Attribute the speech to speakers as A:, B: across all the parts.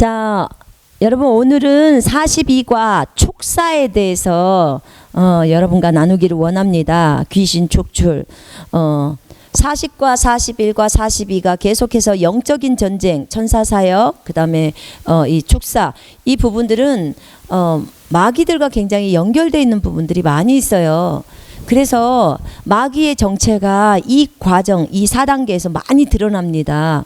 A: 자, 여러분 오늘은 42과 촉사에 대해서 여러분과 나누기를 원합니다. 귀신 촉출. 40과 41과 42가 계속해서 영적인 전쟁, 천사사역, 그 다음에 이 촉사, 이 부분들은 마귀들과 굉장히 연결되어 있는 부분들이 많이 있어요. 그래서 마귀의 정체가 이 과정, 이 4단계에서 많이 드러납니다.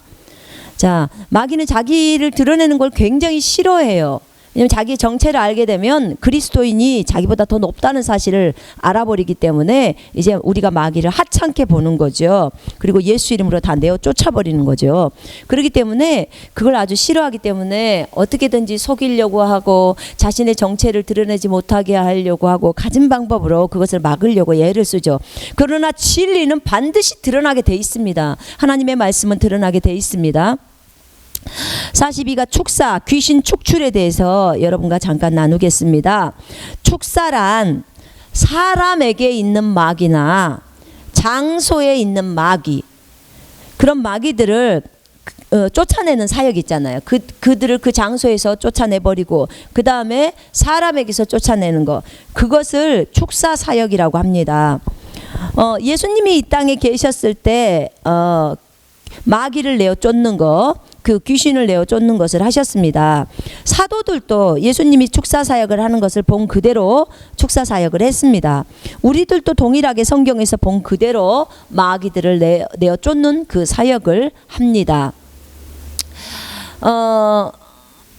A: 자, 마귀는 자기를 드러내는 걸 굉장히 싫어해요. 왜냐면 자기의 정체를 알게 되면 그리스도인이 자기보다 더 높다는 사실을 알아버리기 때문에 이제 우리가 마귀를 하찮게 보는 거죠. 그리고 예수 이름으로 다 내어 쫓아버리는 거죠. 그렇기 때문에 그걸 아주 싫어하기 때문에 어떻게든지 속이려고 하고 자신의 정체를 드러내지 못하게 하려고 하고 가진 방법으로 그것을 막으려고 애를 쓰죠. 그러나 진리는 반드시 드러나게 돼 있습니다. 하나님의 말씀은 드러나게 돼 있습니다. 42가 촉사, 귀신 촉출에 대해서 여러분과 잠깐 나누겠습니다. 촉사란 사람에게 있는 마귀나 장소에 있는 마귀, 그런 마귀들을 쫓아내는 사역이 있잖아요. 그들을 그 장소에서 쫓아내버리고 그 다음에 사람에게서 쫓아내는 거, 그것을 촉사 사역이라고 합니다. 예수님이 이 땅에 계셨을 때 마귀를 내어 쫓는 거, 그 귀신을 내어 쫓는 것을 하셨습니다. 사도들도 예수님이 촉사 사역을 하는 것을 본 그대로 촉사 사역을 했습니다. 우리들도 동일하게 성경에서 본 그대로 마귀들을 내어 쫓는 그 사역을 합니다.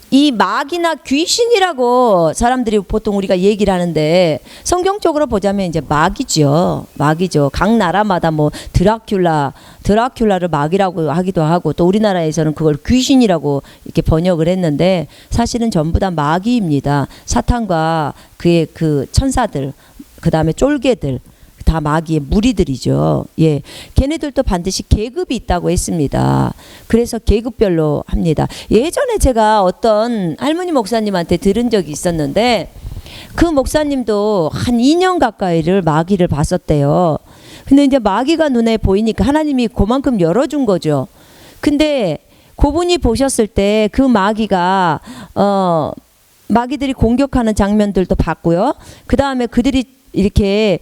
A: 이 마귀나 귀신이라고 사람들이 보통 우리가 얘기를 하는데 성경적으로 보자면 이제 마귀죠. 각 나라마다 뭐 드라큘라를 마귀라고 하기도 하고 또 우리나라에서는 그걸 귀신이라고 이렇게 번역을 했는데 사실은 전부 다 마귀입니다. 사탄과 그의 그 천사들, 그 다음에 쫄개들, 다 마귀의 무리들이죠. 예, 걔네들도 반드시 계급이 있다고 했습니다. 그래서 계급별로 합니다. 예전에 제가 어떤 할머니 목사님한테 들은 적이 있었는데 그 목사님도 한 2년 가까이를 마귀를 봤었대요. 근데 이제 마귀가 눈에 보이니까 하나님이 그만큼 열어준 거죠. 근데 그분이 보셨을 때 그 마귀가 마귀들이 공격하는 장면들도 봤고요. 그 다음에 그들이 이렇게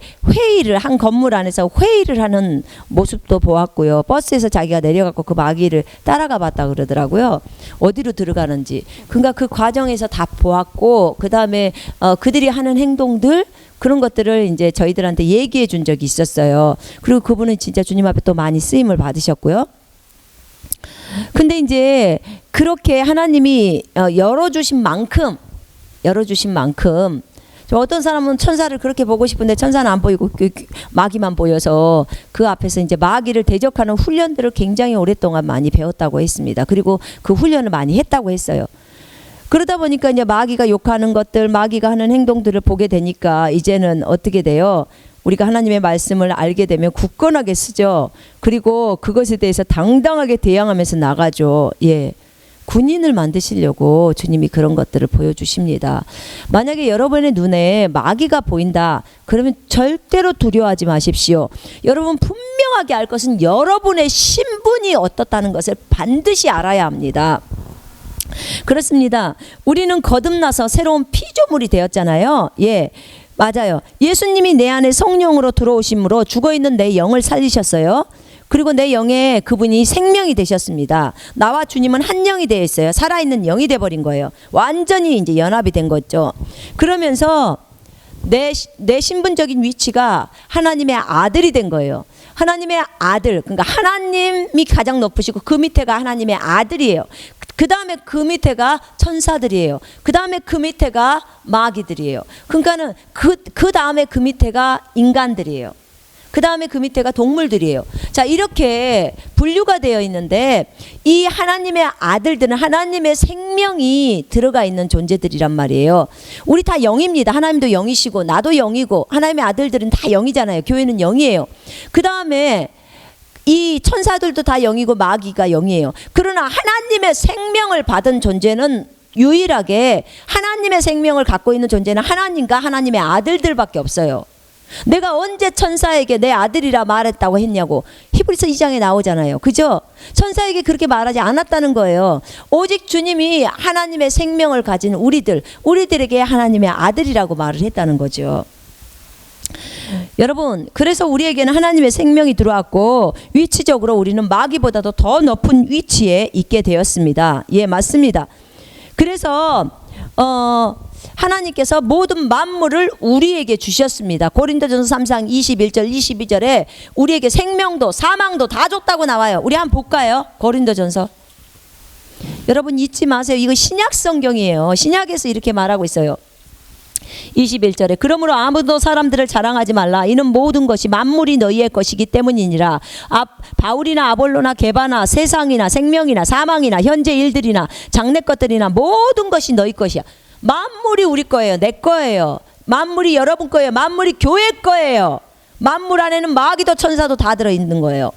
A: 한 건물 안에서 회의를 하는 모습도 보았고요. 버스에서 자기가 내려가고 그 마귀를 따라가 봤다 그러더라고요. 어디로 들어가는지. 그러니까 그 과정에서 다 보았고, 그 다음에 그들이 하는 행동들, 그런 것들을 이제 저희들한테 얘기해 준 적이 있었어요. 그리고 그분은 진짜 주님 앞에 또 많이 쓰임을 받으셨고요. 근데 이제 그렇게 하나님이 열어주신 만큼 어떤 사람은 천사를 그렇게 보고 싶은데 천사는 안 보이고 마귀만 보여서 그 앞에서 이제 마귀를 대적하는 훈련들을 굉장히 오랫동안 많이 배웠다고 했습니다. 그리고 그 훈련을 많이 했다고 했어요. 그러다 보니까 이제 마귀가 욕하는 것들, 마귀가 하는 행동들을 보게 되니까 이제는 어떻게 돼요? 우리가 하나님의 말씀을 알게 되면 굳건하게 쓰죠. 그리고 그것에 대해서 당당하게 대항하면서 나가죠. 예. 군인을 만드시려고 주님이 그런 것들을 보여주십니다. 만약에 여러분의 눈에 마귀가 보인다, 그러면 절대로 두려워하지 마십시오. 여러분 분명하게 알 것은 여러분의 신분이 어떻다는 것을 반드시 알아야 합니다. 그렇습니다. 우리는 거듭나서 새로운 피조물이 되었잖아요. 예, 맞아요. 예수님이 내 안에 성령으로 들어오심으로 죽어있는 내 영을 살리셨어요. 그리고 내 영에 그분이 생명이 되셨습니다. 나와 주님은 한 영이 되어 있어요. 살아있는 영이 돼버린 거예요. 완전히 이제 연합이 된 거죠. 그러면서 내 신분적인 위치가 하나님의 아들이 된 거예요. 하나님의 아들, 그러니까 하나님이 가장 높으시고 그 밑에가 하나님의 아들이에요. 그 다음에 그 밑에가 천사들이에요. 그 다음에 그 밑에가 마귀들이에요. 그러니까는 그 다음에 그 밑에가 인간들이에요. 그 다음에 그 밑에가 동물들이에요. 자, 이렇게 분류가 되어 있는데 이 하나님의 아들들은 하나님의 생명이 들어가 있는 존재들이란 말이에요. 우리 다 영입니다. 하나님도 영이시고 나도 영이고 하나님의 아들들은 다 영이잖아요. 교회는 영이에요. 그 다음에 이 천사들도 다 영이고 마귀가 영이에요. 그러나 하나님의 생명을 받은 존재는 유일하게 하나님의 생명을 갖고 있는 존재는 하나님과 하나님의 아들들밖에 없어요. 내가 언제 천사에게 내 아들이라 말했다고 했냐고 히브리서 2장에 나오잖아요. 그죠? 천사에게 그렇게 말하지 않았다는 거예요. 오직 주님이 하나님의 생명을 가진 우리들에게 하나님의 아들이라고 말을 했다는 거죠. 여러분, 그래서 우리에게는 하나님의 생명이 들어왔고 위치적으로 우리는 마귀보다도 더 높은 위치에 있게 되었습니다. 예, 맞습니다. 그래서 하나님께서 모든 만물을 우리에게 주셨습니다. 고린도전서 3장 21절 22절에 우리에게 생명도 사망도 다 줬다고 나와요. 우리 한번 볼까요? 고린도전서. 여러분 잊지 마세요. 이거 신약 성경이에요. 신약에서 이렇게 말하고 있어요. 21절에 그러므로 아무도 사람들을 자랑하지 말라. 이는 모든 것이 만물이 너희의 것이기 때문이니라. 바울이나 아볼로나 게바나 세상이나 생명이나 사망이나 현재 일들이나 장래 것들이나 모든 것이 너희 것이야. 만물이 우리 거예요. 내 거예요. 만물이 여러분 거예요. 만물이 교회 거예요. 만물 안에는 마귀도 천사도 다 들어있는 거예요.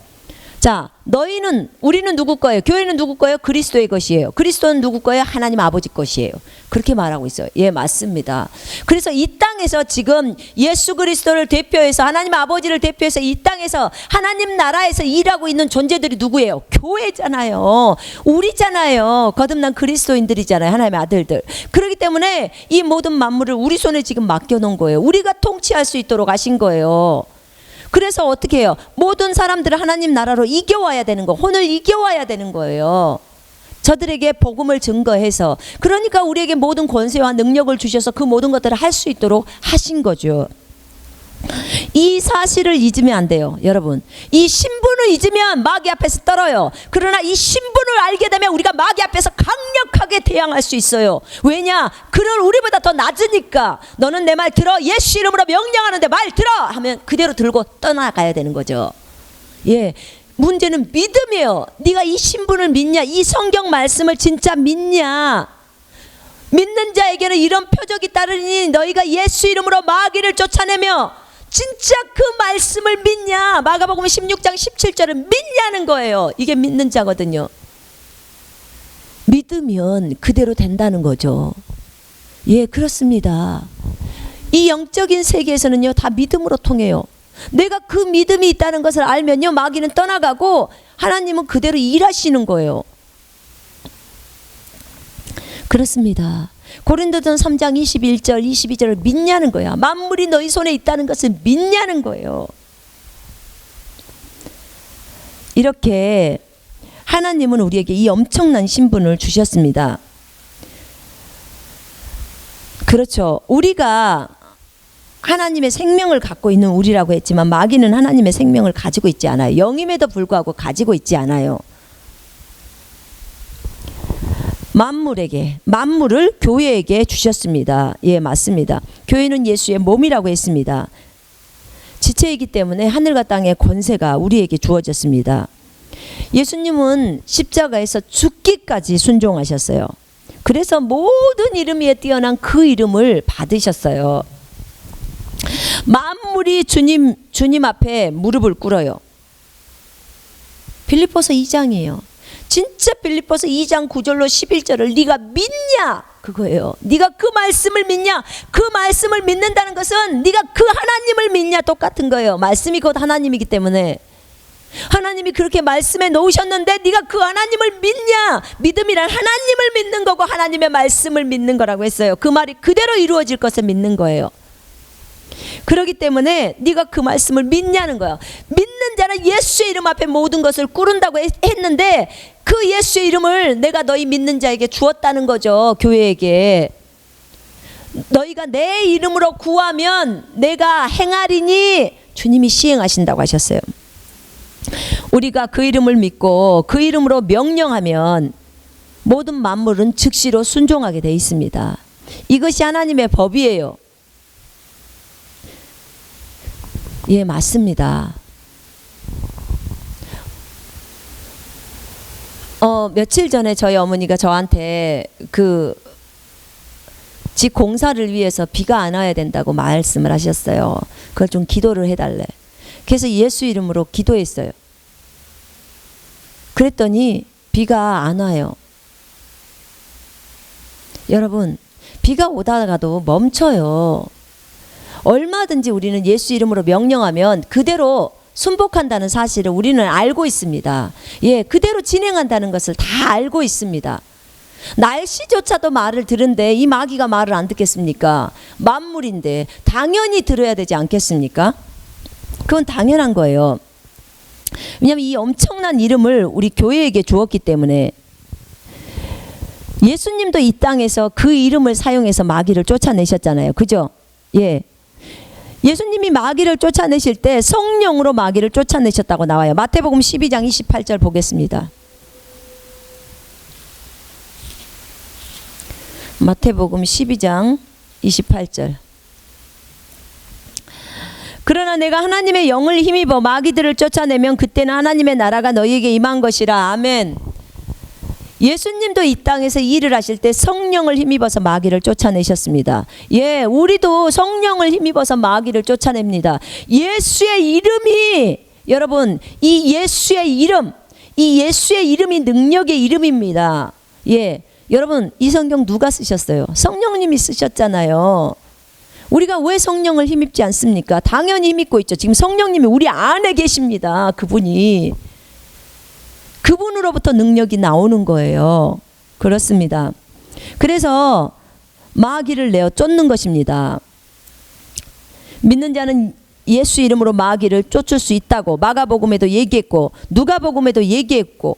A: 자, 우리는 누구 거예요? 교회는 누구 거예요? 그리스도의 것이에요. 그리스도는 누구 거예요? 하나님 아버지 것이에요. 그렇게 말하고 있어요. 예, 맞습니다. 그래서 이 땅에서 지금 예수 그리스도를 대표해서 하나님 아버지를 대표해서 이 땅에서 하나님 나라에서 일하고 있는 존재들이 누구예요? 교회잖아요. 우리잖아요. 거듭난 그리스도인들이잖아요. 하나님의 아들들. 그렇기 때문에 이 모든 만물을 우리 손에 지금 맡겨놓은 거예요. 우리가 통치할 수 있도록 하신 거예요. 그래서 어떻게 해요? 모든 사람들을 하나님 나라로 이겨와야 되는 거, 혼을 이겨와야 되는 거예요. 저들에게 복음을 증거해서. 그러니까 우리에게 모든 권세와 능력을 주셔서 그 모든 것들을 할 수 있도록 하신 거죠. 이 사실을 잊으면 안 돼요. 여러분, 이 신분을 잊으면 마귀 앞에서 떨어요. 그러나 이 신분을 알게 되면 우리가 마귀 앞에서 강력하게 대항할 수 있어요. 왜냐? 그는 우리보다 더 낮으니까. 너는 내 말 들어, 예수 이름으로 명령하는데 말 들어 하면 그대로 들고 떠나가야 되는 거죠. 예, 문제는 믿음이에요. 네가 이 신분을 믿냐? 이 성경 말씀을 진짜 믿냐? 믿는 자에게는 이런 표적이 따르니 너희가 예수 이름으로 마귀를 쫓아내며 진짜 그 말씀을 믿냐? 마가복음 16장 17절은 믿냐는 거예요. 이게 믿는 자거든요. 믿으면 그대로 된다는 거죠. 예, 그렇습니다. 이 영적인 세계에서는요, 다 믿음으로 통해요. 내가 그 믿음이 있다는 것을 알면요, 마귀는 떠나가고 하나님은 그대로 일하시는 거예요. 그렇습니다. 고린도전서 3장 21절 22절을 믿냐는 거야. 만물이 너희 손에 있다는 것을 믿냐는 거예요. 이렇게 하나님은 우리에게 이 엄청난 신분을 주셨습니다. 그렇죠. 우리가 하나님의 생명을 갖고 있는 우리라고 했지만 마귀는 하나님의 생명을 가지고 있지 않아요. 영임에도 불구하고 가지고 있지 않아요. 만물을 교회에게 주셨습니다. 예, 맞습니다. 교회는 예수의 몸이라고 했습니다. 지체이기 때문에 하늘과 땅의 권세가 우리에게 주어졌습니다. 예수님은 십자가에서 죽기까지 순종하셨어요. 그래서 모든 이름 위에 뛰어난 그 이름을 받으셨어요. 만물이 주님 앞에 무릎을 꿇어요. 빌립보서 2장이에요. 진짜 빌립보서 2장 9절로 11절을 네가 믿냐? 그거예요. 네가 그 말씀을 믿냐? 그 말씀을 믿는다는 것은 네가 그 하나님을 믿냐? 똑같은 거예요. 말씀이 곧 하나님이기 때문에 하나님이 그렇게 말씀해 놓으셨는데 네가 그 하나님을 믿냐? 믿음이란 하나님을 믿는 거고 하나님의 말씀을 믿는 거라고 했어요. 그 말이 그대로 이루어질 것을 믿는 거예요. 그렇기 때문에 네가 그 말씀을 믿냐는 거야. 믿는 자는 예수의 이름 앞에 모든 것을 꾸른다고 했는데 그 예수의 이름을 내가 너희 믿는 자에게 주었다는 거죠. 교회에게. 너희가 내 이름으로 구하면 내가 행하리니 주님이 시행하신다고 하셨어요. 우리가 그 이름을 믿고 그 이름으로 명령하면 모든 만물은 즉시로 순종하게 돼 있습니다. 이것이 하나님의 법이에요. 예, 맞습니다. 며칠 전에 저희 어머니가 저한테 집 공사를 위해서 비가 안 와야 된다고 말씀을 하셨어요. 그걸 좀 기도를 해달래. 그래서 예수 이름으로 기도했어요. 그랬더니 비가 안 와요. 여러분, 비가 오다가도 멈춰요. 얼마든지 우리는 예수 이름으로 명령하면 그대로 순복한다는 사실을 우리는 알고 있습니다. 예, 그대로 진행한다는 것을 다 알고 있습니다. 날씨조차도 말을 들은데 이 마귀가 말을 안 듣겠습니까? 만물인데 당연히 들어야 되지 않겠습니까? 그건 당연한 거예요. 왜냐하면 이 엄청난 이름을 우리 교회에게 주었기 때문에. 예수님도 이 땅에서 그 이름을 사용해서 마귀를 쫓아내셨잖아요. 그죠? 예. 예수님이 마귀를 쫓아내실 때 성령으로 마귀를 쫓아내셨다고 나와요. 마태복음 12장 28절 보겠습니다. 마태복음 12장 28절. 그러나 내가 하나님의 영을 힘입어 마귀들을 쫓아내면 그때는 하나님의 나라가 너희에게 임한 것이라. 아멘. 예수님도 이 땅에서 일을 하실 때 성령을 힘입어서 마귀를 쫓아내셨습니다. 예, 우리도 성령을 힘입어서 마귀를 쫓아냅니다. 예수의 이름이, 여러분, 이 예수의 이름이 능력의 이름입니다. 예, 여러분, 이 성경 누가 쓰셨어요? 성령님이 쓰셨잖아요. 우리가 왜 성령을 힘입지 않습니까? 당연히 힘입고 있죠. 지금 성령님이 우리 안에 계십니다. 그분으로부터 능력이 나오는 거예요. 그렇습니다. 그래서 마귀를 내어 쫓는 것입니다. 믿는 자는 예수 이름으로 마귀를 쫓을 수 있다고 마가복음에도 얘기했고 누가복음에도 얘기했고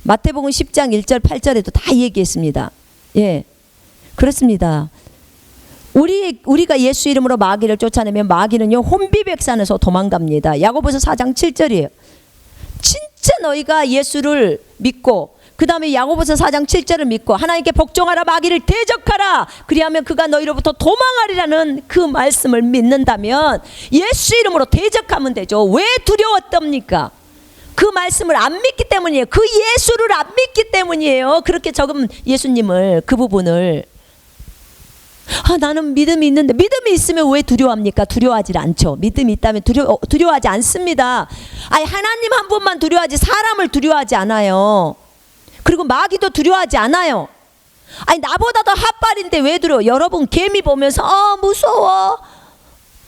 A: 마태복음 10장 1절 8절에도 다 얘기했습니다. 예, 그렇습니다. 우리가 예수 이름으로 마귀를 쫓아내면 마귀는요 혼비백산에서 도망갑니다. 야고보서 4장 7절이에요. 진짜 너희가 예수를 믿고 그 다음에 야고보서 4장 7절을 믿고 하나님께 복종하라 마귀를 대적하라 그리하면 그가 너희로부터 도망하리라는 그 말씀을 믿는다면 예수 이름으로 대적하면 되죠. 왜 두려웠답니까? 그 말씀을 안 믿기 때문이에요. 그 예수를 안 믿기 때문이에요. 그렇게 적은 예수님을, 그 부분을. 나는 믿음이 있는데, 믿음이 있으면 왜 두려워합니까? 두려워하지 않죠. 믿음이 있다면 두려워하지 않습니다. 아니, 하나님 한 분만 두려워하지 사람을 두려워하지 않아요. 그리고 마귀도 두려워하지 않아요. 아니, 나보다 더 핫발인데 왜 두려워? 여러분 개미 보면서 무서워.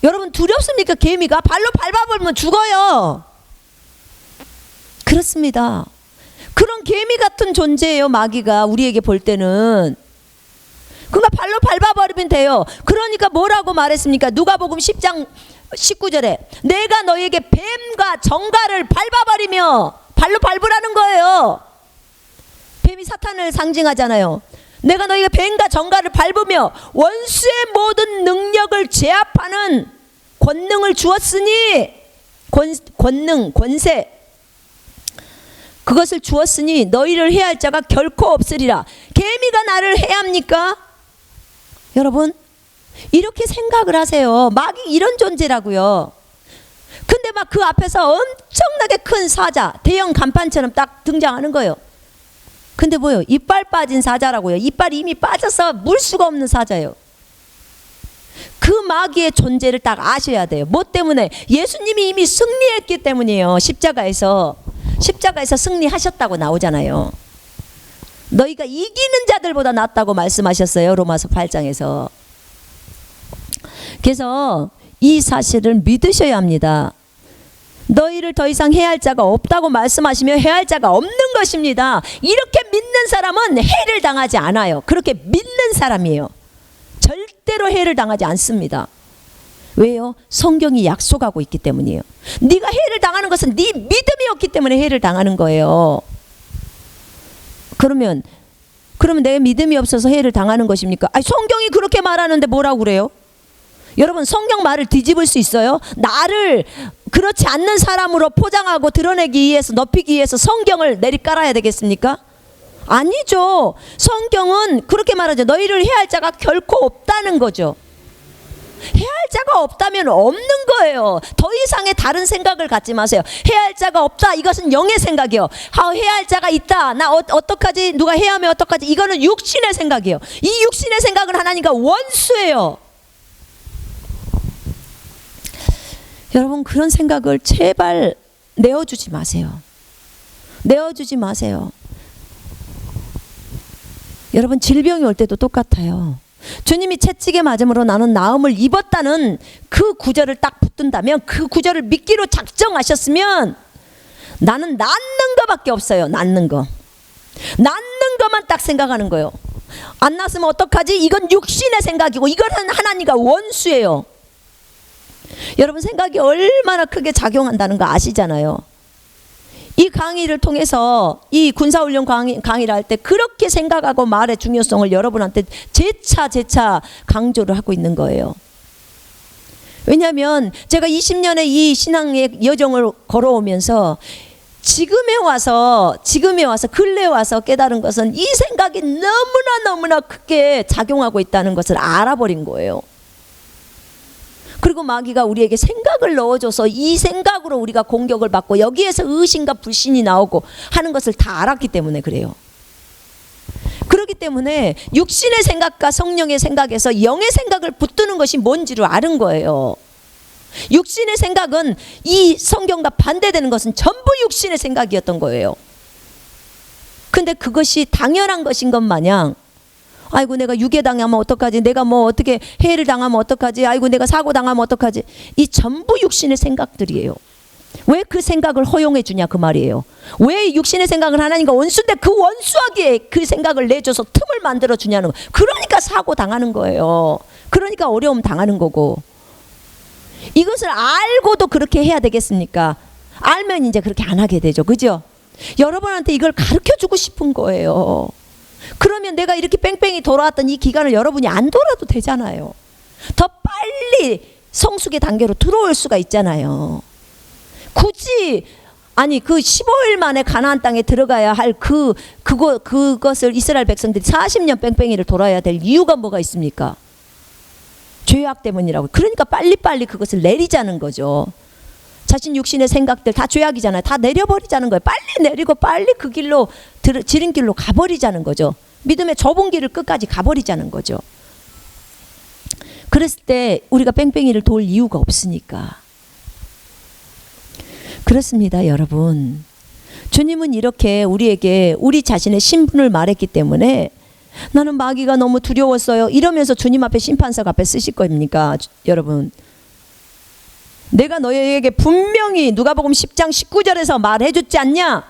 A: 여러분 두렵습니까? 개미가 발로 밟아버리면 죽어요. 그렇습니다. 그런 개미 같은 존재예요. 마귀가 우리에게 볼 때는. 그러니까 발로 밟아버리면 돼요. 그러니까 뭐라고 말했습니까? 누가복음 10장 19절에 내가 너에게 뱀과 정갈을 밟아버리며, 발로 밟으라는 거예요. 뱀이 사탄을 상징하잖아요. 내가 너에게 뱀과 정갈을 밟으며 원수의 모든 능력을 제압하는 권능을 주었으니, 권능, 권세, 그것을 주었으니 너희를 해할 자가 결코 없으리라. 개미가 나를 해합니까? 여러분 이렇게 생각을 하세요. 마귀 이런 존재라고요. 근데 막 그 앞에서 엄청나게 큰 사자, 대형 간판처럼 딱 등장하는 거예요. 근데 뭐요? 이빨 빠진 사자라고요. 이빨이 이미 빠져서 물 수가 없는 사자예요. 그 마귀의 존재를 딱 아셔야 돼요. 뭐 때문에? 예수님이 이미 승리했기 때문이에요. 십자가에서 승리하셨다고 나오잖아요. 너희가 이기는 자들보다 낫다고 말씀하셨어요. 로마서 8장에서. 그래서 이 사실을 믿으셔야 합니다. 너희를 더 이상 해할 자가 없다고 말씀하시며 해할 자가 없는 것입니다. 이렇게 믿는 사람은 해를 당하지 않아요. 그렇게 믿는 사람이에요. 절대로 해를 당하지 않습니다. 왜요? 성경이 약속하고 있기 때문이에요. 네가 해를 당하는 것은 네 믿음이 없기 때문에 해를 당하는 거예요. 그러면 내 믿음이 없어서 해를 당하는 것입니까? 아니, 성경이 그렇게 말하는데 뭐라고 그래요? 여러분 성경 말을 뒤집을 수 있어요? 나를 그렇지 않는 사람으로 포장하고 드러내기 위해서, 높이기 위해서 성경을 내리깔아야 되겠습니까? 아니죠. 성경은 그렇게 말하죠. 너희를 해할 자가 결코 없다는 거죠. 해할 자가 없다면 없는 거예요. 더 이상의 다른 생각을 갖지 마세요. 해할 자가 없다, 이것은 영의 생각이에요. 해할 자가 있다, 나 어떡하지, 누가 해야 하면 어떡하지, 이거는 육신의 생각이에요. 이 육신의 생각은 하나님과 원수예요. 여러분 그런 생각을 제발 내어주지 마세요. 내어주지 마세요. 여러분 질병이 올 때도 똑같아요. 주님이 채찍에 맞음으로 나는 나음을 입었다는 그 구절을 딱 붙든다면, 그 구절을 믿기로 작정하셨으면 나는 낳는 거밖에 없어요. 낳는 거. 낳는 것만 딱 생각하는 거예요. 안 낳았으면 어떡하지? 이건 육신의 생각이고 이거는 하나님과 원수예요. 여러분, 생각이 얼마나 크게 작용한다는 거 아시잖아요. 이 강의를 통해서, 이 군사훈련 강의를 할 때 그렇게 생각하고 말의 중요성을 여러분한테 재차 강조를 하고 있는 거예요. 왜냐하면 제가 20년의 이 신앙의 여정을 걸어오면서 지금에 와서 근래에 와서 깨달은 것은 이 생각이 너무나 크게 작용하고 있다는 것을 알아버린 거예요. 그리고 마귀가 우리에게 생각을 넣어줘서 이 생각으로 우리가 공격을 받고 여기에서 의심과 불신이 나오고 하는 것을 다 알았기 때문에 그래요. 그렇기 때문에 육신의 생각과 성령의 생각에서 영의 생각을 붙드는 것이 뭔지를 아는 거예요. 육신의 생각은 이 성경과 반대되는 것은 전부 육신의 생각이었던 거예요. 근데 그것이 당연한 것인 것 마냥, 아이고 내가 유괴 당하면 어떡하지, 내가 뭐 어떻게 해를 당하면 어떡하지, 아이고 내가 사고 당하면 어떡하지, 이 전부 육신의 생각들이에요. 왜 그 생각을 허용해 주냐 그 말이에요. 왜 육신의 생각을 하나님과 원수인데 그 원수하기에 그 생각을 내줘서 틈을 만들어 주냐는 거예요. 그러니까 사고 당하는 거예요. 그러니까 어려움 당하는 거고. 이것을 알고도 그렇게 해야 되겠습니까? 알면 이제 그렇게 안 하게 되죠. 그죠? 여러분한테 이걸 가르쳐 주고 싶은 거예요. 그러면 내가 이렇게 뺑뺑이 돌아왔던 이 기간을 여러분이 안 돌아도 되잖아요. 더 빨리 성숙의 단계로 들어올 수가 있잖아요. 굳이 아니 그 15일 만에 가나안 땅에 들어가야 할 그것을 이스라엘 백성들이 40년 뺑뺑이를 돌아야 될 이유가 뭐가 있습니까? 죄악 때문이라고. 그러니까 빨리빨리 그것을 내리자는 거죠. 자신 육신의 생각들 다 죄악이잖아요. 다 내려버리자는 거예요. 빨리 내리고 빨리 그 길로 지름길로 가버리자는 거죠. 믿음의 좁은 길을 끝까지 가버리자는 거죠. 그랬을 때 우리가 뺑뺑이를 돌 이유가 없으니까. 그렇습니다, 여러분. 주님은 이렇게 우리에게 우리 자신의 신분을 말했기 때문에 나는 마귀가 너무 두려웠어요 이러면서 주님 앞에 심판석 앞에 쓰실 겁니까? 여러분, 내가 너희에게 분명히 누가복음 10장 19절에서 말해줬지 않냐?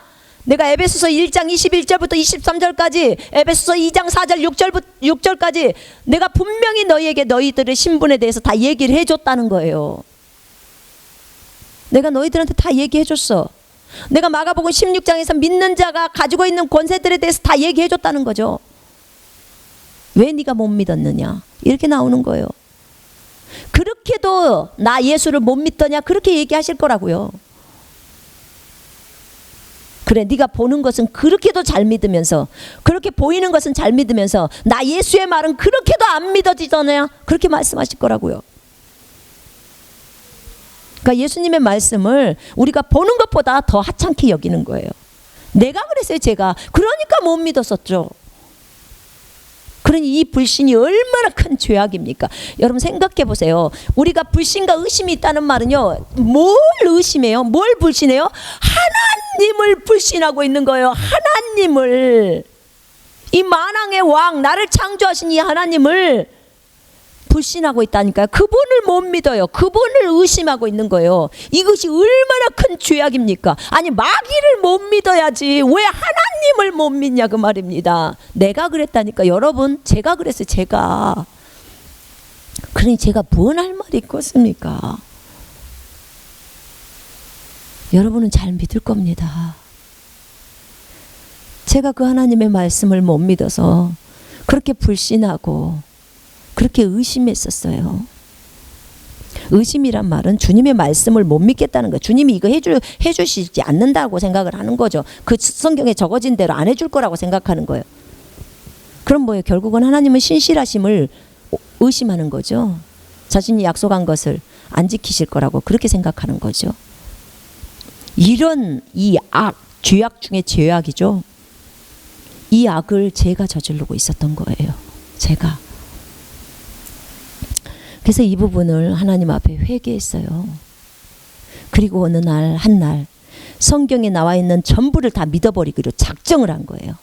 A: 내가 에베소서 1장 21절부터 23절까지, 에베소서 2장 4절 6절까지 내가 분명히 너희에게 너희들의 신분에 대해서 다 얘기를 해줬다는 거예요. 내가 너희들한테 다 얘기해줬어. 내가 마가복음 16장에서 믿는 자가 가지고 있는 권세들에 대해서 다 얘기해줬다는 거죠. 왜 네가 못 믿었느냐 이렇게 나오는 거예요. 그렇게도 나 예수를 못 믿더냐 그렇게 얘기하실 거라고요. 그래, 네가 보는 것은 그렇게도 잘 믿으면서, 그렇게 보이는 것은 잘 믿으면서 나 예수의 말은 그렇게도 안 믿어지더냐 그렇게 말씀하실 거라고요. 그러니까 예수님의 말씀을 우리가 보는 것보다 더 하찮게 여기는 거예요. 내가 그랬어요. 제가 그러니까 못 믿었었죠. 그러니 이 불신이 얼마나 큰 죄악입니까? 여러분 생각해 보세요. 우리가 불신과 의심이 있다는 말은요, 뭘 의심해요? 뭘 불신해요? 하나님을 불신하고 있는 거예요. 하나님을, 이 만왕의 왕, 나를 창조하신 이 하나님을 불신하고 있다니까요. 그분을 못 믿어요. 그분을 의심하고 있는 거예요. 이것이 얼마나 큰 죄악입니까? 아니 마귀를 못 믿어야지 왜 하나님을 못 믿냐 그 말입니다. 내가 그랬다니까. 여러분, 제가 그랬어요. 제가. 그러니 제가 뭔 할 말이 있겠습니까? 여러분은 잘 믿을 겁니다. 제가 그 하나님의 말씀을 못 믿어서 그렇게 불신하고 그렇게 의심했었어요. 의심이란 말은 주님의 말씀을 못 믿겠다는 거예요. 주님이 이거 해주시지 않는다고 생각을 하는 거죠. 그 성경에 적어진 대로 안 해줄 거라고 생각하는 거예요. 그럼 뭐예요? 결국은 하나님은 신실하심을 의심하는 거죠. 자신이 약속한 것을 안 지키실 거라고 그렇게 생각하는 거죠. 이런 이 죄악 중에 죄악이죠. 이 악을 제가 저지르고 있었던 거예요. 제가. 그래서 이 부분을 하나님 앞에 회개했어요. 그리고 어느 날 한날 성경에 나와 있는 전부를 다 믿어버리기로 작정을 한 거예요.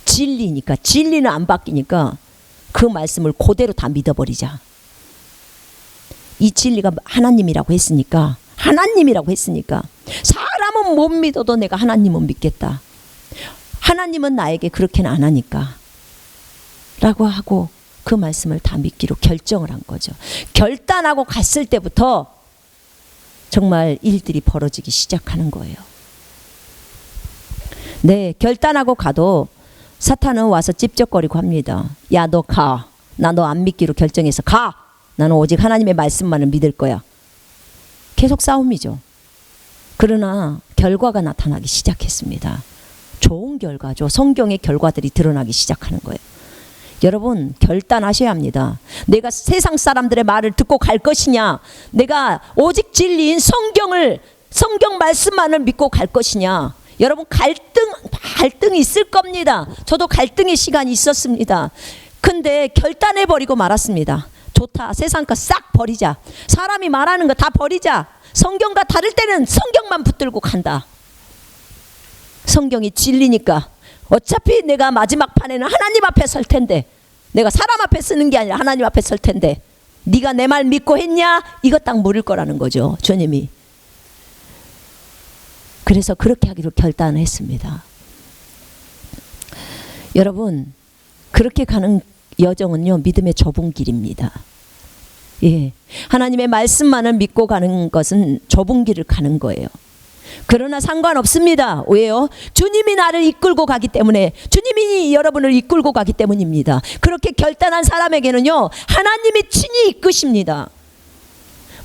A: 진리니까, 진리는 안 바뀌니까 그 말씀을 그대로 다 믿어버리자. 이 진리가 하나님이라고 했으니까, 사람은 못 믿어도 내가 하나님은 믿겠다. 하나님은 나에게 그렇게는 안 하니까 라고 하고 그 말씀을 다 믿기로 결정을 한 거죠. 결단하고 갔을 때부터 정말 일들이 벌어지기 시작하는 거예요. 네, 결단하고 가도 사탄은 와서 찝쩍거리고 합니다. 야, 너 가. 나 너 안 믿기로 결정해서 가. 나는 오직 하나님의 말씀만을 믿을 거야. 계속 싸움이죠. 그러나 결과가 나타나기 시작했습니다. 좋은 결과죠. 성경의 결과들이 드러나기 시작하는 거예요. 여러분, 결단하셔야 합니다. 내가 세상 사람들의 말을 듣고 갈 것이냐, 내가 오직 진리인 성경 말씀만을 믿고 갈 것이냐. 여러분, 갈등이 있을 겁니다. 저도 갈등의 시간이 있었습니다. 근데 결단해버리고 말았습니다. 좋다, 세상 거 싹 버리자. 사람이 말하는 거 다 버리자. 성경과 다를 때는 성경만 붙들고 간다. 성경이 진리니까 어차피 내가 마지막 판에는 하나님 앞에 설 텐데, 내가 사람 앞에 쓰는 게 아니라 하나님 앞에 설 텐데, 네가 내 말 믿고 했냐? 이거 딱 물을 거라는 거죠, 주님이. 그래서 그렇게 하기로 결단을 했습니다. 여러분, 그렇게 가는 여정은요, 믿음의 좁은 길입니다. 예, 하나님의 말씀만을 믿고 가는 것은 좁은 길을 가는 거예요. 그러나 상관없습니다. 왜요? 주님이 나를 이끌고 가기 때문에, 주님이 여러분을 이끌고 가기 때문입니다. 그렇게 결단한 사람에게는요, 하나님이 친히 이끄십니다.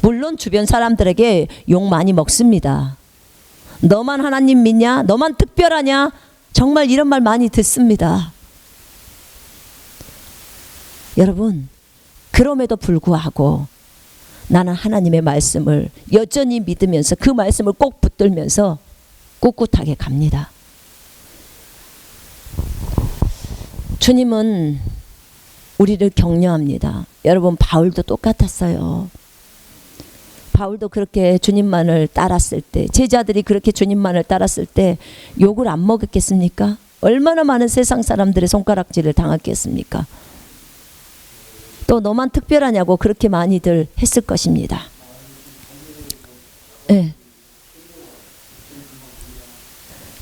A: 물론 주변 사람들에게 욕 많이 먹습니다. 너만 하나님 믿냐? 너만 특별하냐? 정말 이런 말 많이 듣습니다. 여러분, 그럼에도 불구하고 나는 하나님의 말씀을 여전히 믿으면서 그 말씀을 꼭 붙들면서 꿋꿋하게 갑니다. 주님은 우리를 격려합니다. 여러분, 바울도 똑같았어요. 바울도 그렇게 주님만을 따랐을 때, 제자들이 그렇게 주님만을 따랐을 때 욕을 안 먹었겠습니까? 얼마나 많은 세상 사람들의 손가락질을 당했겠습니까? 또 너만 특별하냐고 그렇게 많이들 했을 것입니다. 네.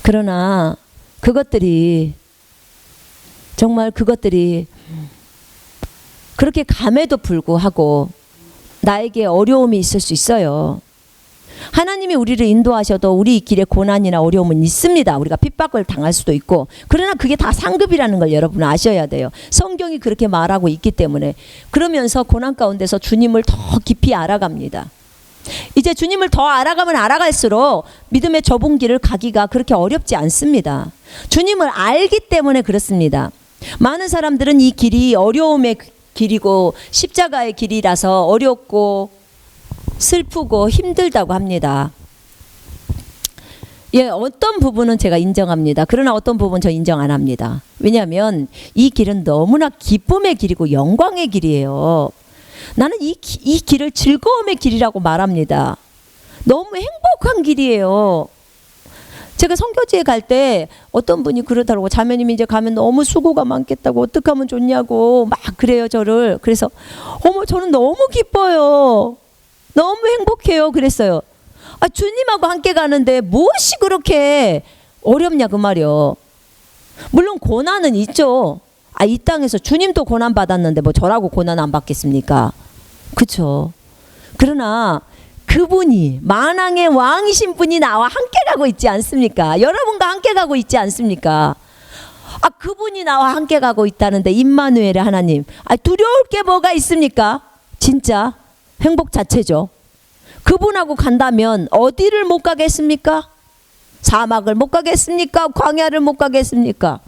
A: 그러나 그것들이 정말 그렇게 감에도 불구하고 나에게 어려움이 있을 수 있어요. 하나님이 우리를 인도하셔도 우리 길에 고난이나 어려움은 있습니다. 우리가 핍박을 당할 수도 있고. 그러나 그게 다 상급이라는 걸 여러분 아셔야 돼요. 성경이 그렇게 말하고 있기 때문에. 그러면서 고난 가운데서 주님을 더 깊이 알아갑니다. 이제 주님을 더 알아가면 알아갈수록 믿음의 좁은 길을 가기가 그렇게 어렵지 않습니다. 주님을 알기 때문에 그렇습니다. 많은 사람들은 이 길이 어려움의 길이고 십자가의 길이라서 어렵고 슬프고 힘들다고 합니다. 예, 어떤 부분은 제가 인정합니다. 그러나 어떤 부분은 저 인정 안 합니다. 왜냐하면 이 길은 너무나 기쁨의 길이고 영광의 길이에요. 나는 이 길을 즐거움의 길이라고 말합니다. 너무 행복한 길이에요. 제가 선교지에 갈 때 어떤 분이 그러더라고. 자매님이 이제 가면 너무 수고가 많겠다고, 어떻게 하면 좋냐고 막 그래요, 저를. 그래서 저는 너무 기뻐요. 너무 행복해요. 그랬어요. 주님하고 함께 가는데 무엇이 그렇게 어렵냐 그 말이요. 물론 고난은 있죠. 이 땅에서 주님도 고난 받았는데 뭐 저라고 고난 안 받겠습니까? 그렇죠. 그러나 그분이, 만왕의 왕이신 분이 나와 함께 가고 있지 않습니까? 여러분과 함께 가고 있지 않습니까? 그분이 나와 함께 가고 있다는데, 임마누엘의 하나님, 두려울 게 뭐가 있습니까? 진짜 행복 자체죠. 그분하고 간다면 어디를 못 가겠습니까? 사막을 못 가겠습니까? 광야를 못 가겠습니까?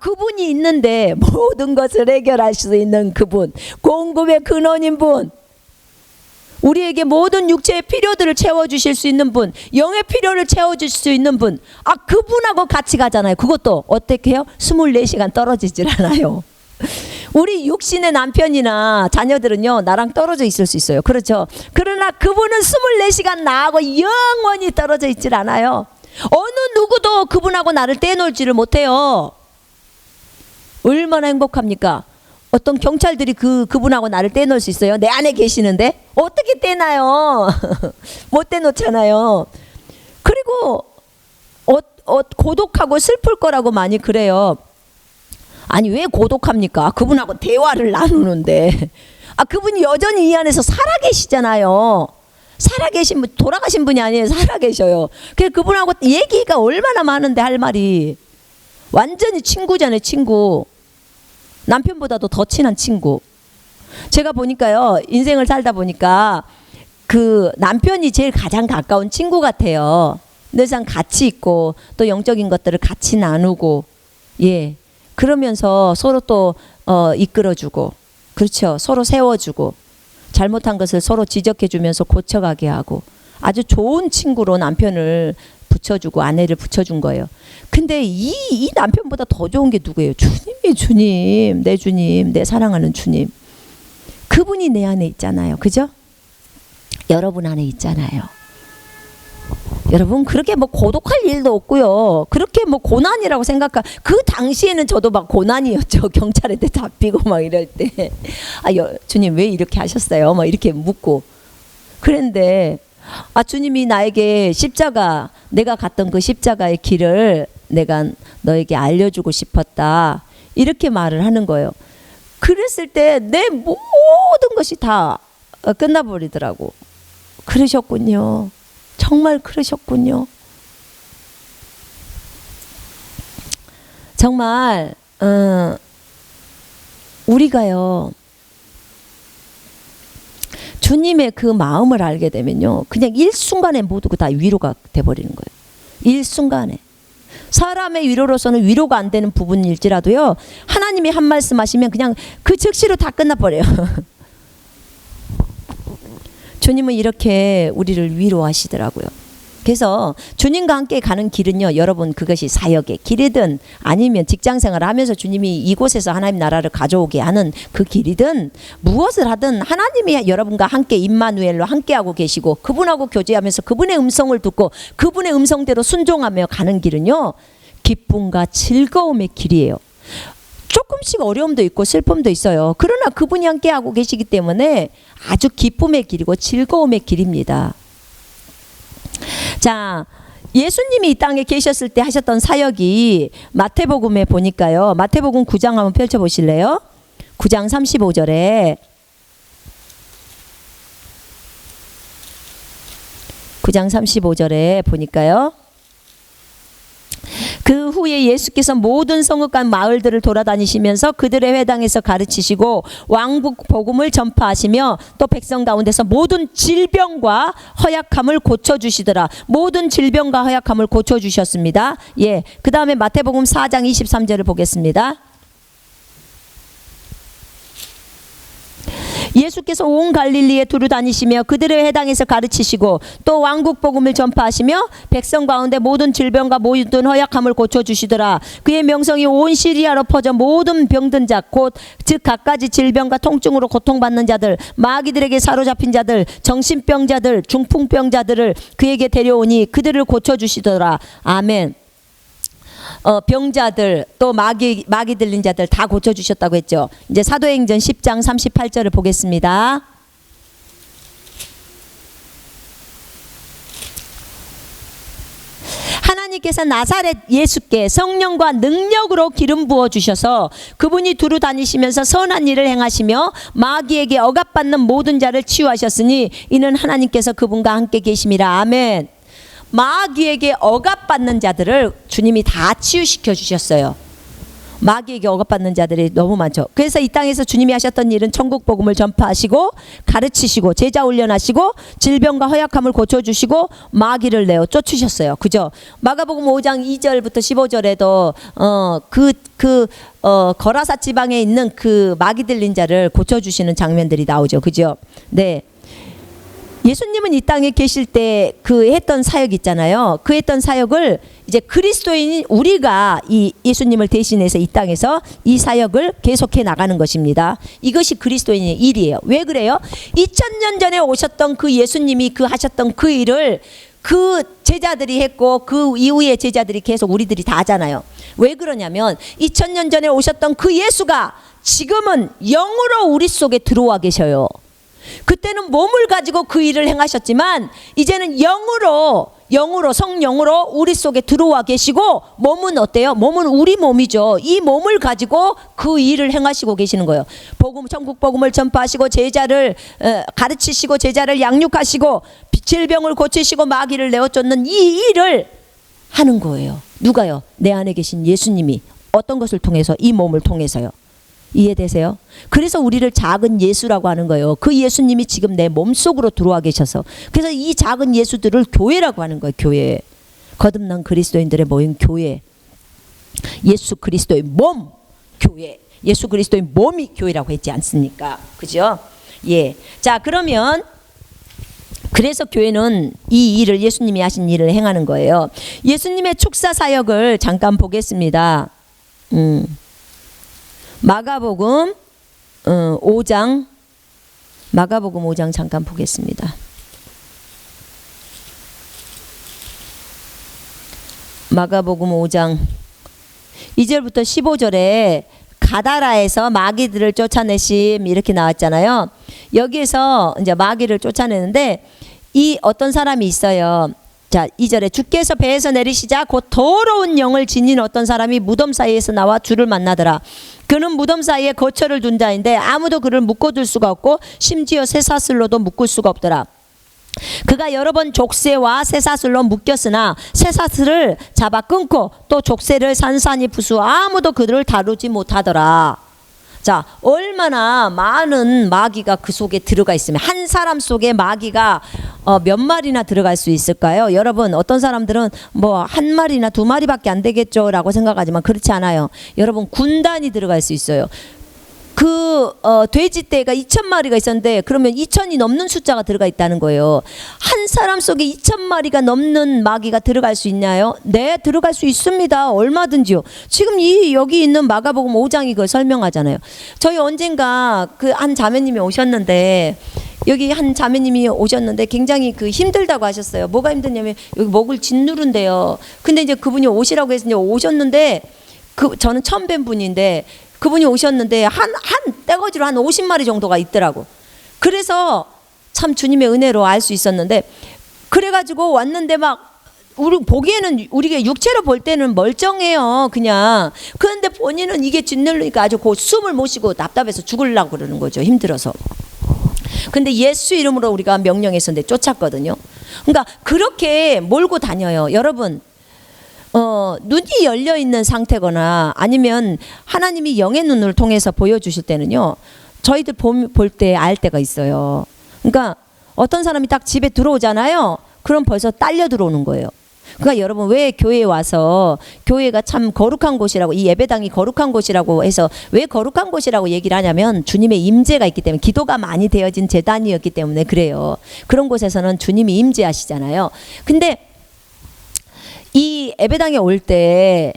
A: 그분이 있는데 모든 것을 해결할 수 있는 그분, 공급의 근원인 분, 우리에게 모든 육체의 필요들을 채워주실 수 있는 분, 영의 필요를 채워줄 수 있는 분, 그분하고 같이 가잖아요. 그것도 어떻게 해요? 24시간 떨어지질 않아요. 우리 육신의 남편이나 자녀들은요, 나랑 떨어져 있을 수 있어요. 그렇죠. 그러나 그분은 24시간 나하고 영원히 떨어져 있질 않아요. 어느 누구도 그분하고 나를 떼놓지를 못해요. 얼마나 행복합니까? 어떤 경찰들이 그분하고 나를 떼놓을 수 있어요? 내 안에 계시는데 어떻게 떼나요? 못 떼놓잖아요. 그리고 고독하고 슬플 거라고 많이 그래요. 아니 왜 고독합니까? 그분하고 대화를 나누는데 그분이 여전히 이 안에서 살아계시잖아요. 살아계신 분, 돌아가신 분이 아니에요. 살아계셔요. 그래서 그분하고 얘기가 얼마나 많은데 할 말이. 완전히 친구잖아요. 친구. 남편보다도 더 친한 친구. 제가 보니까요, 인생을 살다 보니까 그 남편이 제일 가장 가까운 친구 같아요. 늘상 같이 있고 또 영적인 것들을 같이 나누고, 예, 그러면서 서로 또 이끌어주고, 그렇죠. 서로 세워주고, 잘못한 것을 서로 지적해주면서 고쳐가게 하고, 아주 좋은 친구로 남편을 붙여주고 아내를 붙여준 거예요. 근데 이 남편보다 더 좋은 게 누구예요? 주님이 주님, 내 사랑하는 주님. 그분이 내 안에 있잖아요. 그죠? 여러분 안에 있잖아요. 여러분 그렇게 뭐 고독할 일도 없고요. 그렇게 뭐 고난이라고 그 당시에는 저도 막 고난이었죠. 경찰한테 잡히고 막 이럴 때 주님 왜 이렇게 하셨어요? 막 이렇게 묻고 그런데 주님이 나에게 내가 갔던 그 십자가의 길을 내가 너에게 알려주고 싶었다. 이렇게 말을 하는 거예요. 그랬을 때 내 모든 것이 다 끝나버리더라고. 그러셨군요. 정말 그러셨군요. 정말 우리가요. 주님의 그 마음을 알게 되면요. 그냥 일순간에 모두 다 위로가 돼버리는 거예요. 일순간에. 사람의 위로로서는 위로가 안 되는 부분일지라도요. 하나님이 한 말씀 하시면 그냥 그 즉시로 다 끝나버려요. 주님은 이렇게 우리를 위로하시더라고요. 그래서 주님과 함께 가는 길은요. 여러분 그것이 사역의 길이든 아니면 직장생활을 하면서 주님이 이곳에서 하나님 나라를 가져오게 하는 그 길이든 무엇을 하든 하나님이 여러분과 함께 임마누엘로 함께하고 계시고 그분하고 교제하면서 그분의 음성을 듣고 그분의 음성대로 순종하며 가는 길은요. 기쁨과 즐거움의 길이에요. 조금씩 어려움도 있고 슬픔도 있어요. 그러나 그분이 함께하고 계시기 때문에 아주 기쁨의 길이고 즐거움의 길입니다. 자, 예수님이 이 땅에 계셨을 때 하셨던 사역이 마태복음에 보니까요. 마태복음 9장 한번 펼쳐보실래요? 9장 35절에 9장 35절에 보니까요. 그 후에 예수께서 모든 성읍과 마을들을 돌아다니시면서 그들의 회당에서 가르치시고 왕국 복음을 전파하시며 또 백성 가운데서 모든 질병과 허약함을 고쳐주시더라. 모든 질병과 허약함을 고쳐주셨습니다. 예, 그 다음에 마태복음 4장 23절을 보겠습니다. 예수께서 온 갈릴리에 두루 다니시며 그들의 회당에서 가르치시고 또 왕국 복음을 전파하시며 백성 가운데 모든 질병과 모든 허약함을 고쳐주시더라. 그의 명성이 온 시리아로 퍼져 모든 병든 자 곧 즉 갖가지 질병과 통증으로 고통받는 자들 마귀들에게 사로잡힌 자들 정신병자들 중풍병자들을 그에게 데려오니 그들을 고쳐주시더라. 아멘. 병자들 또 마귀 들린 자들 다 고쳐주셨다고 했죠. 이제 사도행전 10장 38절을 보겠습니다. 하나님께서 나사렛 예수께 성령과 능력으로 기름 부어 주셔서 그분이 두루 다니시면서 선한 일을 행하시며 마귀에게 억압받는 모든 자를 치유하셨으니 이는 하나님께서 그분과 함께 계심이라. 아멘. 마귀에게 억압받는 자들을 주님이 다 치유시켜 주셨어요. 마귀에게 억압받는 자들이 너무 많죠. 그래서 이 땅에서 주님이 하셨던 일은 천국 복음을 전파하시고 가르치시고 제자 훈련하시고 질병과 허약함을 고쳐주시고 마귀를 내어 쫓으셨어요. 그죠? 마가복음 5장 2절부터 15절에도 거라사 지방에 있는 그 마귀 들린 자를 고쳐주시는 장면들이 나오죠. 그죠? 네. 예수님은 이 땅에 계실 때 그 했던 사역 있잖아요. 그 했던 사역을 이제 그리스도인인 우리가 이 예수님을 대신해서 이 땅에서 이 사역을 계속해 나가는 것입니다. 이것이 그리스도인의 일이에요. 왜 그래요? 2000년 전에 오셨던 그 예수님이 그 하셨던 그 일을 그 제자들이 했고 그 이후의 제자들이 계속 우리들이 다 하잖아요. 왜 그러냐면 2000년 전에 오셨던 그 예수가 지금은 영으로 우리 속에 들어와 계셔요. 그때는 몸을 가지고 그 일을 행하셨지만 이제는 영으로 성령으로 우리 속에 들어와 계시고, 몸은 어때요? 몸은 우리 몸이죠. 이 몸을 가지고 그 일을 행하시고 계시는 거예요. 천국 복음을 전파하시고 제자를 가르치시고 제자를 양육하시고 질병을 고치시고 마귀를 내어쫓는 이 일을 하는 거예요. 누가요? 내 안에 계신 예수님이. 어떤 것을 통해서? 이 몸을 통해서요. 이해되세요? 그래서 우리를 작은 예수라고 하는 거예요. 그 예수님이 지금 내 몸속으로 들어와 계셔서, 그래서 이 작은 예수들을 교회라고 하는 거예요. 교회. 거듭난 그리스도인들의 모인 교회. 예수 그리스도의 몸 교회. 예수 그리스도의 몸이 교회라고 했지 않습니까? 그죠? 예. 자, 그러면 그래서 교회는 이 일을, 예수님이 하신 일을 행하는 거예요. 예수님의 축사 사역을 잠깐 보겠습니다. 마가복음 5장 잠깐 보겠습니다. 마가복음 5장 2절부터 15절에 가다라에서 마귀들을 쫓아내심 이렇게 나왔잖아요. 여기에서 이제 마귀를 쫓아내는데 이 어떤 사람이 있어요. 자, 2절에 주께서 배에서 내리시자 곧 더러운 영을 지닌 어떤 사람이 무덤 사이에서 나와 주를 만나더라. 그는 무덤 사이에 거처를 둔 자인데 아무도 그를 묶어둘 수가 없고 심지어 쇠사슬로도 묶을 수가 없더라. 그가 여러 번 족쇄와 쇠사슬로 묶였으나 쇠사슬을 잡아 끊고 또 족쇄를 산산이 부수어 아무도 그들을 다루지 못하더라. 자, 얼마나 많은 마귀가 그 속에 들어가 있으면, 한 사람 속에 마귀가 몇 마리나 들어갈 수 있을까요? 여러분, 어떤 사람들은 뭐 한 마리나 두 마리밖에 안 되겠죠 라고 생각하지만 그렇지 않아요. 여러분, 군단이 들어갈 수 있어요. 돼지떼가 2,000마리가 있었는데 그러면 2,000이 넘는 숫자가 들어가 있다는 거예요. 한 사람 속에 2,000마리가 넘는 마귀가 들어갈 수 있나요? 네, 들어갈 수 있습니다. 얼마든지요. 지금 여기 있는 마가복음 5장이 그걸 설명하잖아요. 저희 언젠가 그 한 자매님이 오셨는데, 여기 한 자매님이 오셨는데 굉장히 힘들다고 하셨어요. 뭐가 힘드냐면 여기 목을 짓누른대요. 근데 이제 그분이 오시라고 해서 이제 오셨는데, 저는 처음 뵌 분인데 그분이 오셨는데 한 떼거지로 한 50마리 정도가 있더라고. 그래서 참 주님의 은혜로 알 수 있었는데, 그래가지고 왔는데 막 우리 보기에는, 우리가 육체로 볼 때는 멀쩡해요 그냥. 그런데 본인은 이게 짓누르니까 아주 숨을 못 쉬고 답답해서 죽으려고 그러는 거죠. 힘들어서. 근데 예수 이름으로 우리가 명령했었는데 쫓았거든요. 그러니까 그렇게 몰고 다녀요. 여러분, 눈이 열려 있는 상태거나 아니면 하나님이 영의 눈을 통해서 보여주실 때는요, 저희들 볼 때 알 때가 있어요. 그러니까 어떤 사람이 딱 집에 들어오잖아요. 그럼 벌써 딸려 들어오는 거예요. 그러니까 여러분, 왜 교회에 와서, 교회가 참 거룩한 곳이라고, 이 예배당이 거룩한 곳이라고 해서 왜 거룩한 곳이라고 얘기를 하냐면 주님의 임재가 있기 때문에, 기도가 많이 되어진 제단이었기 때문에 그래요. 그런 곳에서는 주님이 임재하시잖아요. 근데 이 예배당에 올 때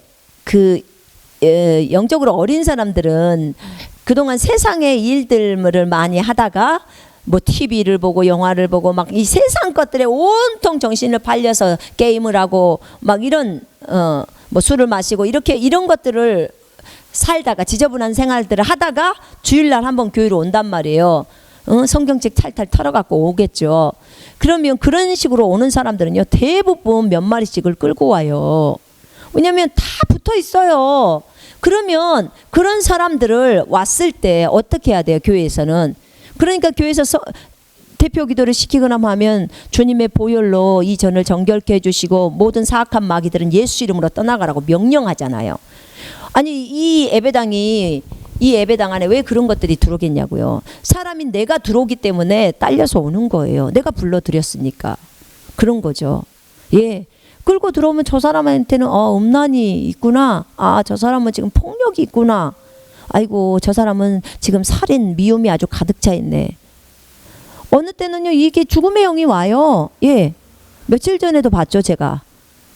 A: 영적으로 어린 사람들은 그동안 세상의 일들을 많이 하다가 뭐 TV를 보고 영화를 보고 막 이 세상 것들에 온통 정신을 팔려서 게임을 하고 막 이런 뭐 술을 마시고 이런 것들을 살다가 지저분한 생활들을 하다가 주일날 한번 교회로 온단 말이에요. 성경책 탈탈 털어갖고 오겠죠. 그러면 그런 식으로 오는 사람들은요, 대부분 몇 마리씩을 끌고 와요. 왜냐하면 다 붙어 있어요. 그러면 그런 사람들을 왔을 때 어떻게 해야 돼요? 교회에서는. 그러니까 교회에서 대표 기도를 시키거나 하면 주님의 보혈로 이 전을 정결케 해주시고 모든 사악한 마귀들은 예수 이름으로 떠나가라고 명령하잖아요. 아니, 이 예배당 안에 왜 그런 것들이 들어오겠냐고요. 사람인 내가 들어오기 때문에 딸려서 오는 거예요. 내가 불러드렸으니까. 그런 거죠. 예. 끌고 들어오면 저 사람한테는 음란이 있구나. 저 사람은 지금 폭력이 있구나. 아이고, 저 사람은 지금 살인, 미움이 아주 가득 차 있네. 어느 때는요, 이게 죽음의 영이 와요. 예. 며칠 전에도 봤죠, 제가.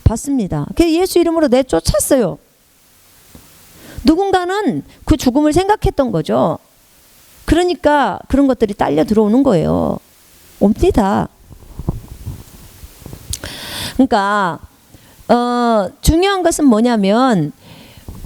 A: 봤습니다. 그래서 예수 이름으로 내쫓았어요. 누군가는 그 죽음을 생각했던 거죠. 그러니까 그런 것들이 딸려 들어오는 거예요. 옵니다. 그러니까 중요한 것은 뭐냐면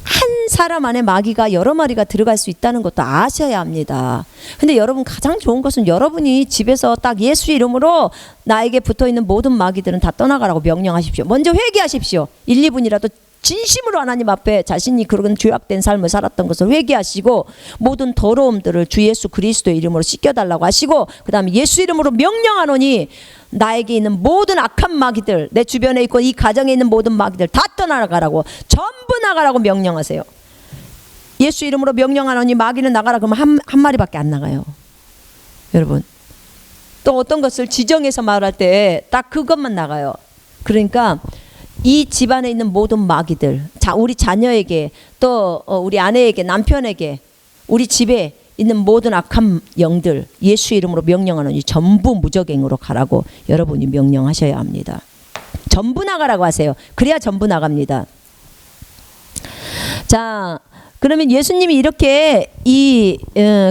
A: 한 사람 안에 마귀가 여러 마리가 들어갈 수 있다는 것도 아셔야 합니다. 근데 여러분 가장 좋은 것은 여러분이 집에서 딱 예수 이름으로 나에게 붙어있는 모든 마귀들은 다 떠나가라고 명령하십시오. 먼저 회개하십시오. 1, 2분이라도 진심으로 하나님 앞에 자신이 그런 죄악된 삶을 살았던 것을 회개하시고 모든 더러움들을 주 예수 그리스도의 이름으로 씻겨달라고 하시고 그 다음에 예수 이름으로 명령하노니 나에게 있는 모든 악한 마귀들, 내 주변에 있고 이 가정에 있는 모든 마귀들 다 떠나가라고, 전부 나가라고 명령하세요. 예수 이름으로 명령하노니 마귀는 나가라 그러면 한 마리밖에 안 나가요. 여러분, 또 어떤 것을 지정해서 말할 때 딱 그것만 나가요. 그러니까 이 집안에 있는 모든 마귀들, 우리 자녀에게, 또 우리 아내에게, 남편에게, 우리 집에 있는 모든 악한 영들 예수 이름으로 명령하노니 전부 무적행으로 가라고 여러분이 명령하셔야 합니다. 전부 나가라고 하세요. 그래야 전부 나갑니다. 자, 그러면 예수님이 이렇게 이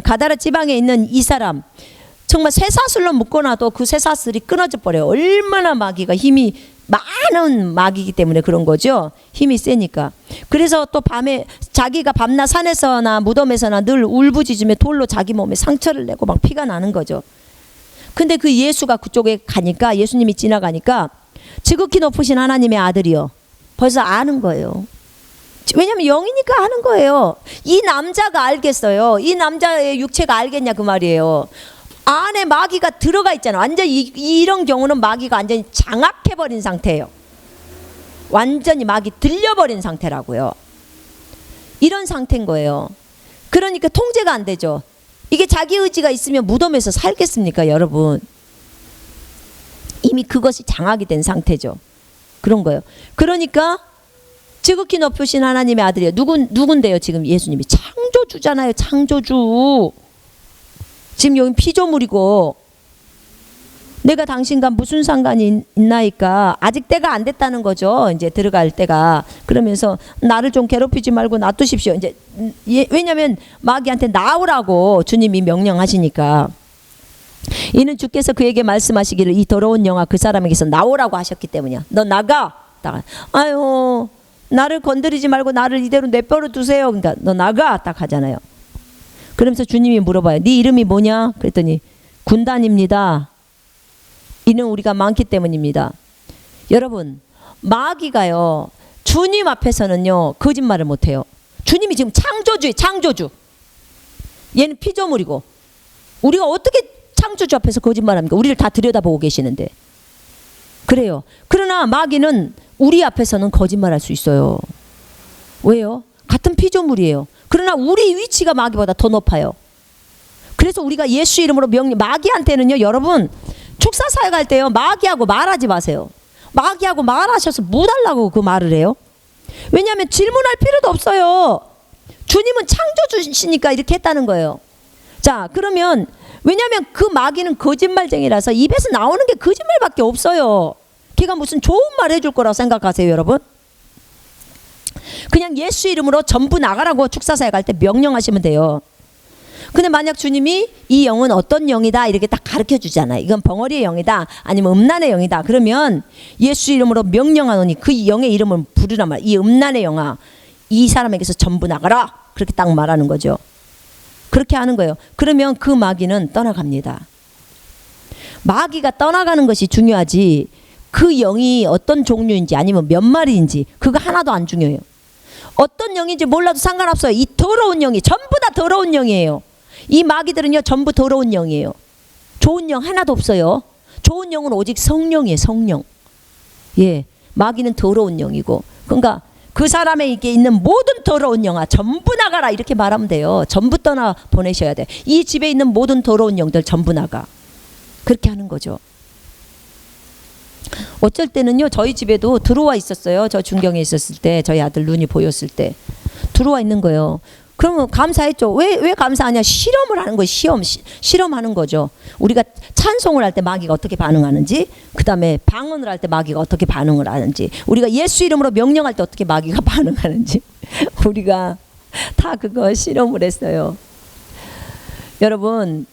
A: 가다라 지방에 있는 이 사람 정말 쇠사슬로 묶어놔도 그 쇠사슬이 끊어져 버려요. 얼마나 마귀가 힘이 많은 마귀이기 때문에 그런 거죠. 힘이 세니까. 그래서 또 밤에 자기가 밤낮 산에서나 무덤에서나 늘 울부짖으며 돌로 자기 몸에 상처를 내고 막 피가 나는 거죠. 근데 그 예수가 그쪽에 가니까, 예수님이 지나가니까 지극히 높으신 하나님의 아들이요, 벌써 아는 거예요. 왜냐하면 영이니까 아는 거예요. 이 남자가 알겠어요. 이 남자의 육체가 알겠냐 그 말이에요. 안에 마귀가 들어가 있잖아요. 완전 이런 경우는 마귀가 완전히 장악해버린 상태예요. 완전히 마귀 들려버린 상태라고요. 이런 상태인 거예요. 그러니까 통제가 안 되죠. 이게 자기 의지가 있으면 무덤에서 살겠습니까, 여러분? 이미 그것이 장악이 된 상태죠. 그런 거예요. 그러니까 지극히 높으신 하나님의 아들이에요. 누군데요? 지금 예수님이 창조주잖아요. 창조주. 지금 여기 피조물이고 내가 당신과 무슨 상관이 있나이까. 아직 때가 안 됐다는 거죠. 이제 들어갈 때가. 그러면서 나를 좀 괴롭히지 말고 놔두십시오. 이제 왜냐하면 마귀한테 나오라고 주님이 명령하시니까. 이는 주께서 그에게 말씀하시기를 이 더러운 영아 그 사람에게서 나오라고 하셨기 때문이야. 너 나가. 아유, 나를 건드리지 말고 나를 이대로 내버려 두세요. 그러니까 너 나가 딱 하잖아요. 그러면서 주님이 물어봐요. 네 이름이 뭐냐? 그랬더니 군단입니다. 이는 우리가 많기 때문입니다. 여러분, 마귀가요, 주님 앞에서는요 거짓말을 못해요. 주님이 지금 창조주예요. 창조주. 얘는 피조물이고 우리가 어떻게 창조주 앞에서 거짓말합니까? 우리를 다 들여다보고 계시는데. 그래요. 그러나 마귀는 우리 앞에서는 거짓말할 수 있어요. 왜요? 같은 피조물이에요. 그러나 우리 위치가 마귀보다 더 높아요. 그래서 우리가 예수 이름으로 마귀한테는요, 여러분 축사사회 갈 때요 마귀하고 말하지 마세요. 마귀하고 말하셔서 뭐 달라고 그 말을 해요? 왜냐하면 질문할 필요도 없어요. 주님은 창조주시니까 이렇게 했다는 거예요. 자, 그러면 왜냐하면 그 마귀는 거짓말쟁이라서 입에서 나오는 게 거짓말밖에 없어요. 걔가 무슨 좋은 말 해줄 거라고 생각하세요, 여러분? 그냥 예수 이름으로 전부 나가라고 축사사에 갈 때 명령하시면 돼요. 근데 만약 주님이 이 영은 어떤 영이다 이렇게 딱 가르쳐 주잖아요. 이건 벙어리의 영이다 아니면 음란의 영이다. 그러면 예수 이름으로 명령하노니 그 영의 이름을 부르란 말이에요. 이 음란의 영아 이 사람에게서 전부 나가라. 그렇게 딱 말하는 거죠. 그렇게 하는 거예요. 그러면 그 마귀는 떠나갑니다. 마귀가 떠나가는 것이 중요하지 그 영이 어떤 종류인지 아니면 몇 마리인지 그거 하나도 안 중요해요. 어떤 영인지 몰라도 상관없어요. 이 더러운 영이 전부 다 더러운 영이에요. 이 마귀들은요 전부 더러운 영이에요. 좋은 영 하나도 없어요. 좋은 영은 오직 성령이에요. 성령. 예, 마귀는 더러운 영이고. 그러니까 그 사람에게 있는 모든 더러운 영아 전부 나가라 이렇게 말하면 돼요. 전부 떠나 보내셔야 돼. 이 집에 있는 모든 더러운 영들 전부 나가. 그렇게 하는 거죠. 어쩔 때는요 저희 집에도 들어와 있었어요. 저 중경에 있었을 때 저희 아들 눈이 보였을 때 들어와 있는 거예요. 그러면 감사했죠. 왜 감사하냐? 실험을 하는 거예요. 실험하는 거죠. 우리가 찬송을 할 때 마귀가 어떻게 반응하는지, 그 다음에 방언을 할 때 마귀가 어떻게 반응을 하는지, 우리가 예수 이름으로 명령할 때 어떻게 마귀가 반응하는지 우리가 다 그거 실험을 했어요. 여러분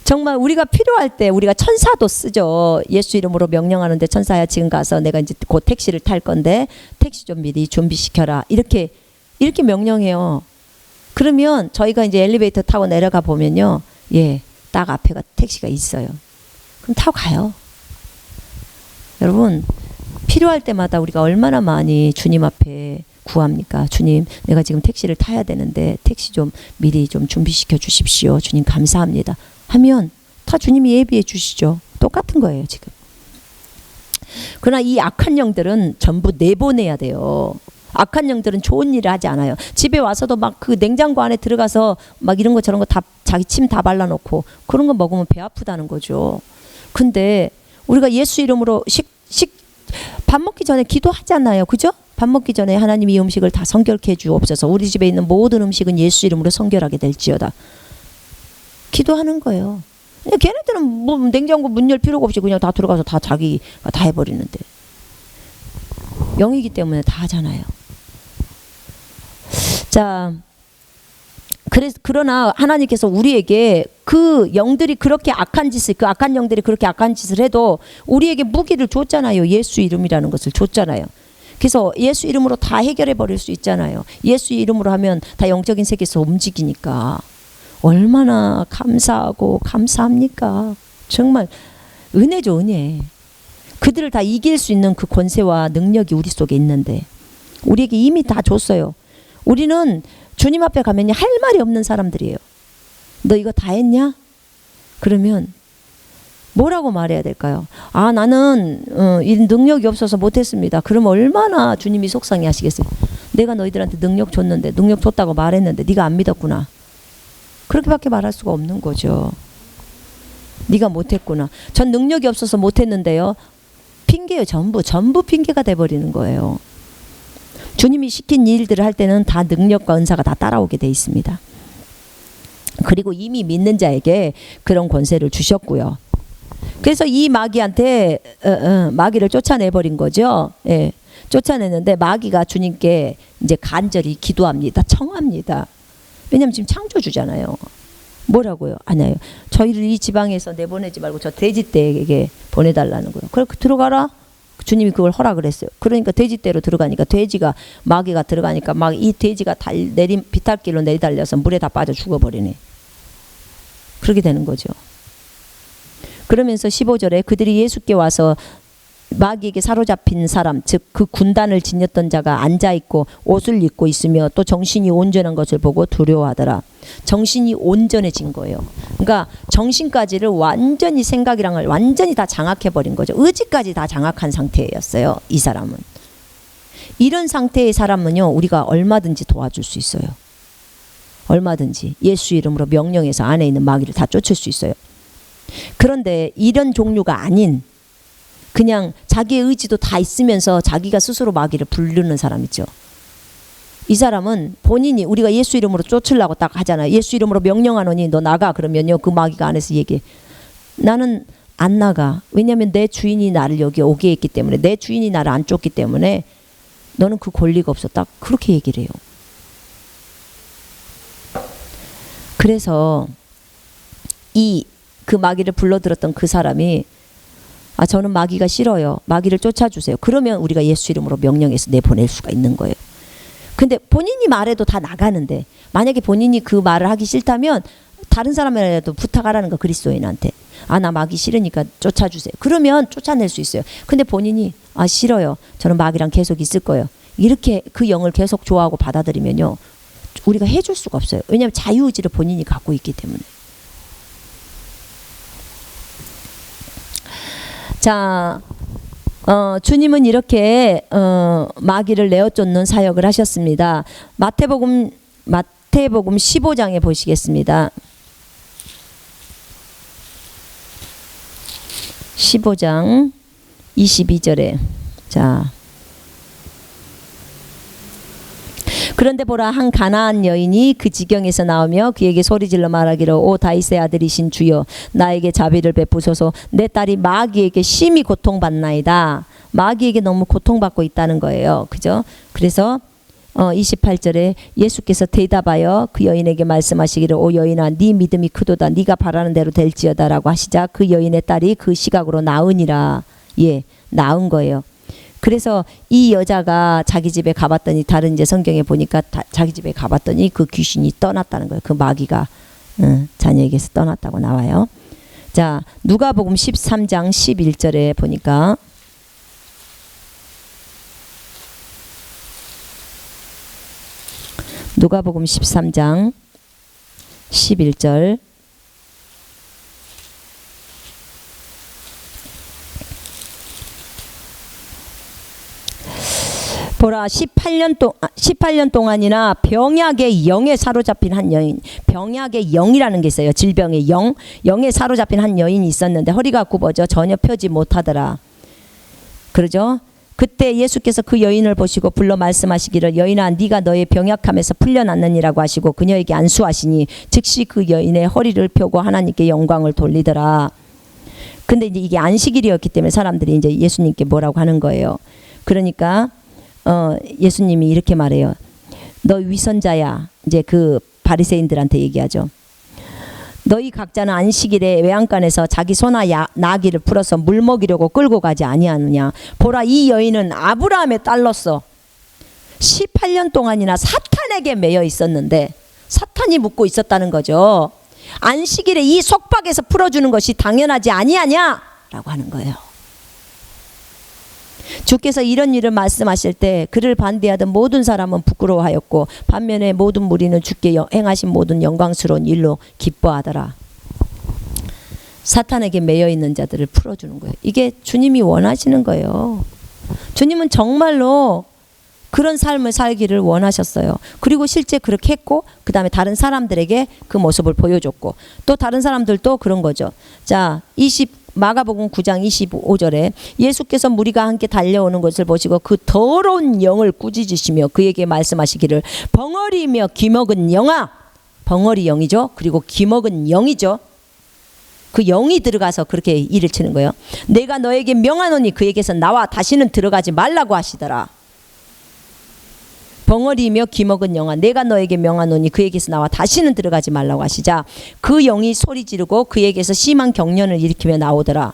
A: 정말 우리가 필요할 때 우리가 천사도 쓰죠. 예수 이름으로 명령하는데 천사야 지금 가서 내가 이제 곧 택시를 탈 건데 택시 좀 미리 준비시켜라. 이렇게 이렇게 명령해요. 그러면 저희가 이제 엘리베이터 타고 내려가 보면요. 예, 딱 앞에가 택시가 있어요. 그럼 타고 가요. 여러분, 필요할 때마다 우리가 얼마나 많이 주님 앞에 구합니까? 주님, 내가 지금 택시를 타야 되는데 택시 좀 미리 좀 준비시켜 주십시오. 주님 감사합니다. 하면 다 주님이 예비해 주시죠. 똑같은 거예요, 지금. 그러나 이 악한 영들은 전부 내보내야 돼요. 악한 영들은 좋은 일을 하지 않아요. 집에 와서도 막 그 냉장고 안에 들어가서 막 이런 거 저런 거 다 자기 침 다 발라놓고 그런 거 먹으면 배 아프다는 거죠. 근데 우리가 예수 이름으로 밥 먹기 전에 기도하잖아요. 그죠? 밥 먹기 전에 하나님 이 음식을 다 성결케 해 주옵소서. 우리 집에 있는 모든 음식은 예수 이름으로 성결하게 될지어다. 기도하는 거예요. 걔네들은 뭐 냉장고 문 열 필요가 없이 그냥 다 들어가서 다 자기가 다 해버리는데. 영이기 때문에 다 하잖아요. 자, 그러나 하나님께서 우리에게 그 영들이 그렇게 악한 짓을, 그 악한 영들이 그렇게 악한 짓을 해도 우리에게 무기를 줬잖아요. 예수 이름이라는 것을 줬잖아요. 그래서 예수 이름으로 다 해결해 버릴 수 있잖아요. 예수 이름으로 하면 다 영적인 세계에서 움직이니까. 얼마나 감사하고 감사합니까? 정말 은혜죠, 은혜. 그들을 다 이길 수 있는 그 권세와 능력이 우리 속에 있는데 우리에게 이미 다 줬어요. 우리는 주님 앞에 가면 할 말이 없는 사람들이에요. 너 이거 다 했냐? 그러면 뭐라고 말해야 될까요? 아, 나는 이 능력이 없어서 못했습니다. 그러면 얼마나 주님이 속상해 하시겠어요? 내가 너희들한테 능력 줬는데, 능력 줬다고 말했는데 네가 안 믿었구나. 그렇게밖에 말할 수가 없는 거죠. 네가 못했구나. 전 능력이 없어서 못했는데요. 핑계예요. 전부 핑계가 돼버리는 거예요. 주님이 시킨 일들을 할 때는 다 능력과 은사가 다 따라오게 돼 있습니다. 그리고 이미 믿는 자에게 그런 권세를 주셨고요. 그래서 이 마귀한테 마귀를 쫓아내버린 거죠. 예, 쫓아내는데 마귀가 주님께 이제 간절히 기도합니다. 청합니다. 왜냐하면 지금 창조주잖아요. 뭐라고요? 아니요. 저희를 이 지방에서 내보내지 말고 저 돼지떼에게 보내달라는 거예요. 그래, 들어가라. 주님이 그걸 허락을 했어요. 그러니까 돼지떼로 들어가니까 돼지가 마귀가 들어가니까 막 이 돼지가 비탈길로 내달려서 물에 다 빠져 죽어버리네. 그렇게 되는 거죠. 그러면서 15절에 그들이 예수께 와서 마귀에게 사로잡힌 사람, 즉 그 군단을 지녔던 자가 앉아있고 옷을 입고 있으며 또 정신이 온전한 것을 보고 두려워하더라. 정신이 온전해진 거예요. 그러니까 정신까지를 완전히 생각이랑을 완전히 다 장악해버린 거죠. 의지까지 다 장악한 상태였어요. 이 사람은. 이런 상태의 사람은요, 우리가 얼마든지 도와줄 수 있어요. 얼마든지 예수 이름으로 명령해서 안에 있는 마귀를 다 쫓을 수 있어요. 그런데 이런 종류가 아닌 그냥 자기의 의지도 다 있으면서 자기가 스스로 마귀를 부르는 사람 있죠. 이 사람은 본인이 우리가 예수 이름으로 쫓으려고 딱 하잖아요. 예수 이름으로 명령하노니 너 나가 그러면요, 그 마귀가 안에서 얘기해. 나는 안 나가. 왜냐하면 내 주인이 나를 여기 오게 했기 때문에, 내 주인이 나를 안 쫓기 때문에 너는 그 권리가 없어. 딱 그렇게 얘기를 해요. 그래서 그 마귀를 불러들었던 그 사람이 아, 저는 마귀가 싫어요. 마귀를 쫓아주세요. 그러면 우리가 예수 이름으로 명령해서 내보낼 수가 있는 거예요. 근데 본인이 말해도 다 나가는데 만약에 본인이 그 말을 하기 싫다면 다른 사람이라도 부탁하라는 거, 그리스도인한테. 아, 나 마귀 싫으니까 쫓아주세요. 그러면 쫓아낼 수 있어요. 근데 본인이 아, 싫어요. 저는 마귀랑 계속 있을 거예요. 이렇게 그 영을 계속 좋아하고 받아들이면요, 우리가 해줄 수가 없어요. 왜냐하면 자유의지를 본인이 갖고 있기 때문에. 자, 주님은 이렇게 마귀를 내어쫓는 사역을 하셨습니다. 마태복음 15장에 보시겠습니다. 15장 22절에 자, 그런데 보라, 한 가나안 여인이 그 지경에서 나오며 그에게 소리질러 말하기를 오 다윗의 아들이신 주여 나에게 자비를 베푸소서. 내 딸이 마귀에게 심히 고통받나이다. 마귀에게 너무 고통받고 있다는 거예요. 그죠? 그래서 28절에 예수께서 대답하여 그 여인에게 말씀하시기를 오 여인아 네 믿음이 크도다. 네가 바라는 대로 될지어다 라고 하시자 그 여인의 딸이 그 시각으로 나으니라. 예, 나은 거예요. 그래서 이 여자가 자기 집에 가봤더니 다른 이제 성경에 보니까 자기 집에 가봤더니 그 귀신이 떠났다는 거예요. 그 마귀가 자녀에게서 떠났다고 나와요. 자, 누가복음 13장 11절에 보니까 누가복음 13장 11절 보라 18년 동안이나 병약의 영에 사로잡힌 한 여인, 병약의 영이라는 게 있어요. 질병의 영에 사로잡힌 한 여인이 있었는데 허리가 굽어져 전혀 펴지 못하더라. 그러죠? 그때 예수께서 그 여인을 보시고 불러 말씀하시기를 여인아 네가 너의 병약함에서 풀려났느니라고 하시고 그녀에게 안수하시니 즉시 그 여인의 허리를 펴고 하나님께 영광을 돌리더라. 근데 이제 이게 안식일이었기 때문에 사람들이 이제 예수님께 뭐라고 하는 거예요. 그러니까 예수님이 이렇게 말해요. 너 위선자야. 이제 그 바리새인들한테 얘기하죠. 너희 각자는 안식일에 외양간에서 자기 소나 나귀를 풀어서 물 먹이려고 끌고 가지 아니하느냐. 보라 이 여인은 아브라함의 딸로서 18년 동안이나 사탄에게 매여 있었는데 사탄이 묶고 있었다는 거죠. 안식일에 이 속박에서 풀어주는 것이 당연하지 아니하냐 라고 하는 거예요. 주께서 이런 일을 말씀하실 때 그를 반대하던 모든 사람은 부끄러워하였고 반면에 모든 무리는 주께 행하신 모든 영광스러운 일로 기뻐하더라. 사탄에게 매여 있는 자들을 풀어주는 거예요. 이게 주님이 원하시는 거예요. 주님은 정말로 그런 삶을 살기를 원하셨어요. 그리고 실제 그렇게 했고 그 다음에 다른 사람들에게 그 모습을 보여줬고 또 다른 사람들도 그런 거죠. 자, 마가복음 9장 25절에 예수께서 무리가 함께 달려오는 것을 보시고 그 더러운 영을 꾸짖으시며 그에게 말씀하시기를 벙어리며 기먹은 영아, 벙어리 영이죠. 그리고 기먹은 영이죠. 그 영이 들어가서 그렇게 일을 치는 거예요. 내가 너에게 명하노니 그에게서 나와 다시는 들어가지 말라고 하시더라. 벙어리며 기먹은 영아 내가 너에게 명하노니 그에게서 나와 다시는 들어가지 말라고 하시자 그 영이 소리 지르고 그에게서 심한 경련을 일으키며 나오더라.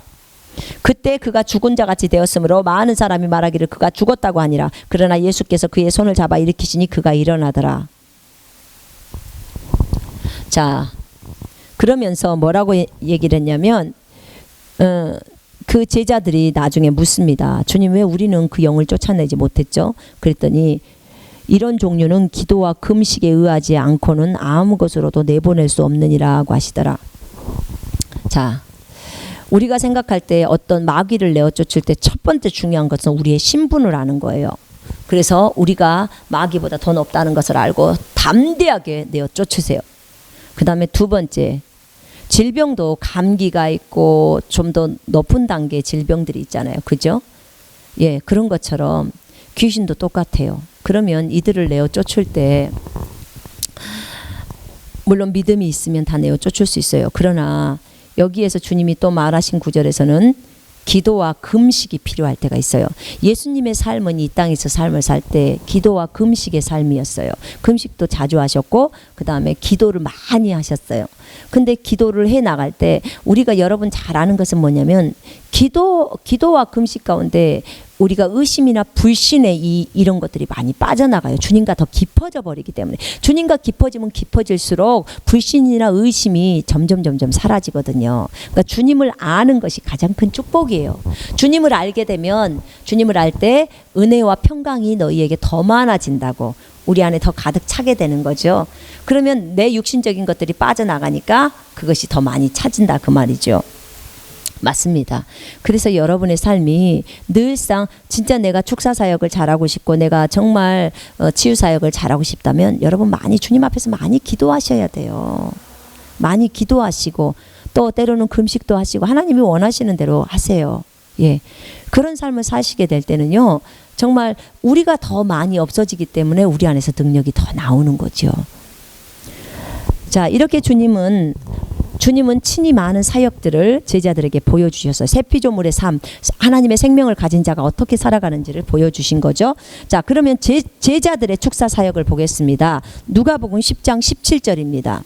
A: 그때 그가 죽은 자같이 되었으므로 많은 사람이 말하기를 그가 죽었다고 하니라. 그러나 예수께서 그의 손을 잡아 일으키시니 그가 일어나더라. 자, 그러면서 뭐라고 얘기를 했냐면 그 제자들이 나중에 묻습니다. 주님 왜 우리는 그 영을 쫓아내지 못했죠? 그랬더니 이런 종류는 기도와 금식에 의하지 않고는 아무 것으로도 내보낼 수 없느니라고 하시더라. 자, 우리가 생각할 때 어떤 마귀를 내어 쫓을 때 첫 번째 중요한 것은 우리의 신분을 아는 거예요. 그래서 우리가 마귀보다 더 높다는 것을 알고 담대하게 내어 쫓으세요. 그 다음에 두 번째, 질병도 감기가 있고 좀 더 높은 단계의 질병들이 있잖아요. 그죠? 예, 그런 것처럼 귀신도 똑같아요. 그러면 이들을 내어 쫓을 때 물론 믿음이 있으면 다 내어 쫓을 수 있어요. 그러나 여기에서 주님이 또 말하신 구절에서는 기도와 금식이 필요할 때가 있어요. 예수님의 삶은 이 땅에서 삶을 살 때 기도와 금식의 삶이었어요. 금식도 자주 하셨고 그 다음에 기도를 많이 하셨어요. 근데 기도를 해 나갈 때 우리가 여러분 잘 아는 것은 뭐냐면 기도와 금식 가운데 우리가 의심이나 불신에 이런 것들이 많이 빠져나가요. 주님과 더 깊어져 버리기 때문에. 주님과 깊어지면 깊어질수록 불신이나 의심이 점점 사라지거든요. 그러니까 주님을 아는 것이 가장 큰 축복이에요. 주님을 알게 되면 주님을 알 때 은혜와 평강이 너희에게 더 많아진다고. 우리 안에 더 가득 차게 되는 거죠. 그러면 내 육신적인 것들이 빠져나가니까 그것이 더 많이 차진다 그 말이죠. 맞습니다. 그래서 여러분의 삶이 늘상 진짜 내가 축사사역을 잘하고 싶고 내가 정말 치유사역을 잘하고 싶다면 여러분 많이 주님 앞에서 많이 기도하셔야 돼요. 많이 기도하시고 또 때로는 금식도 하시고 하나님이 원하시는 대로 하세요. 예, 그런 삶을 사시게 될 때는요 정말 우리가 더 많이 없어지기 때문에 우리 안에서 능력이 더 나오는 거죠. 자, 이렇게 주님은 친히 많은 사역들을 제자들에게 보여주셨어요. 새 피조물의 삶, 하나님의 생명을 가진 자가 어떻게 살아가는지를 보여주신 거죠. 자, 그러면 제자들의 축사 사역을 보겠습니다. 누가복음 10장 17절입니다.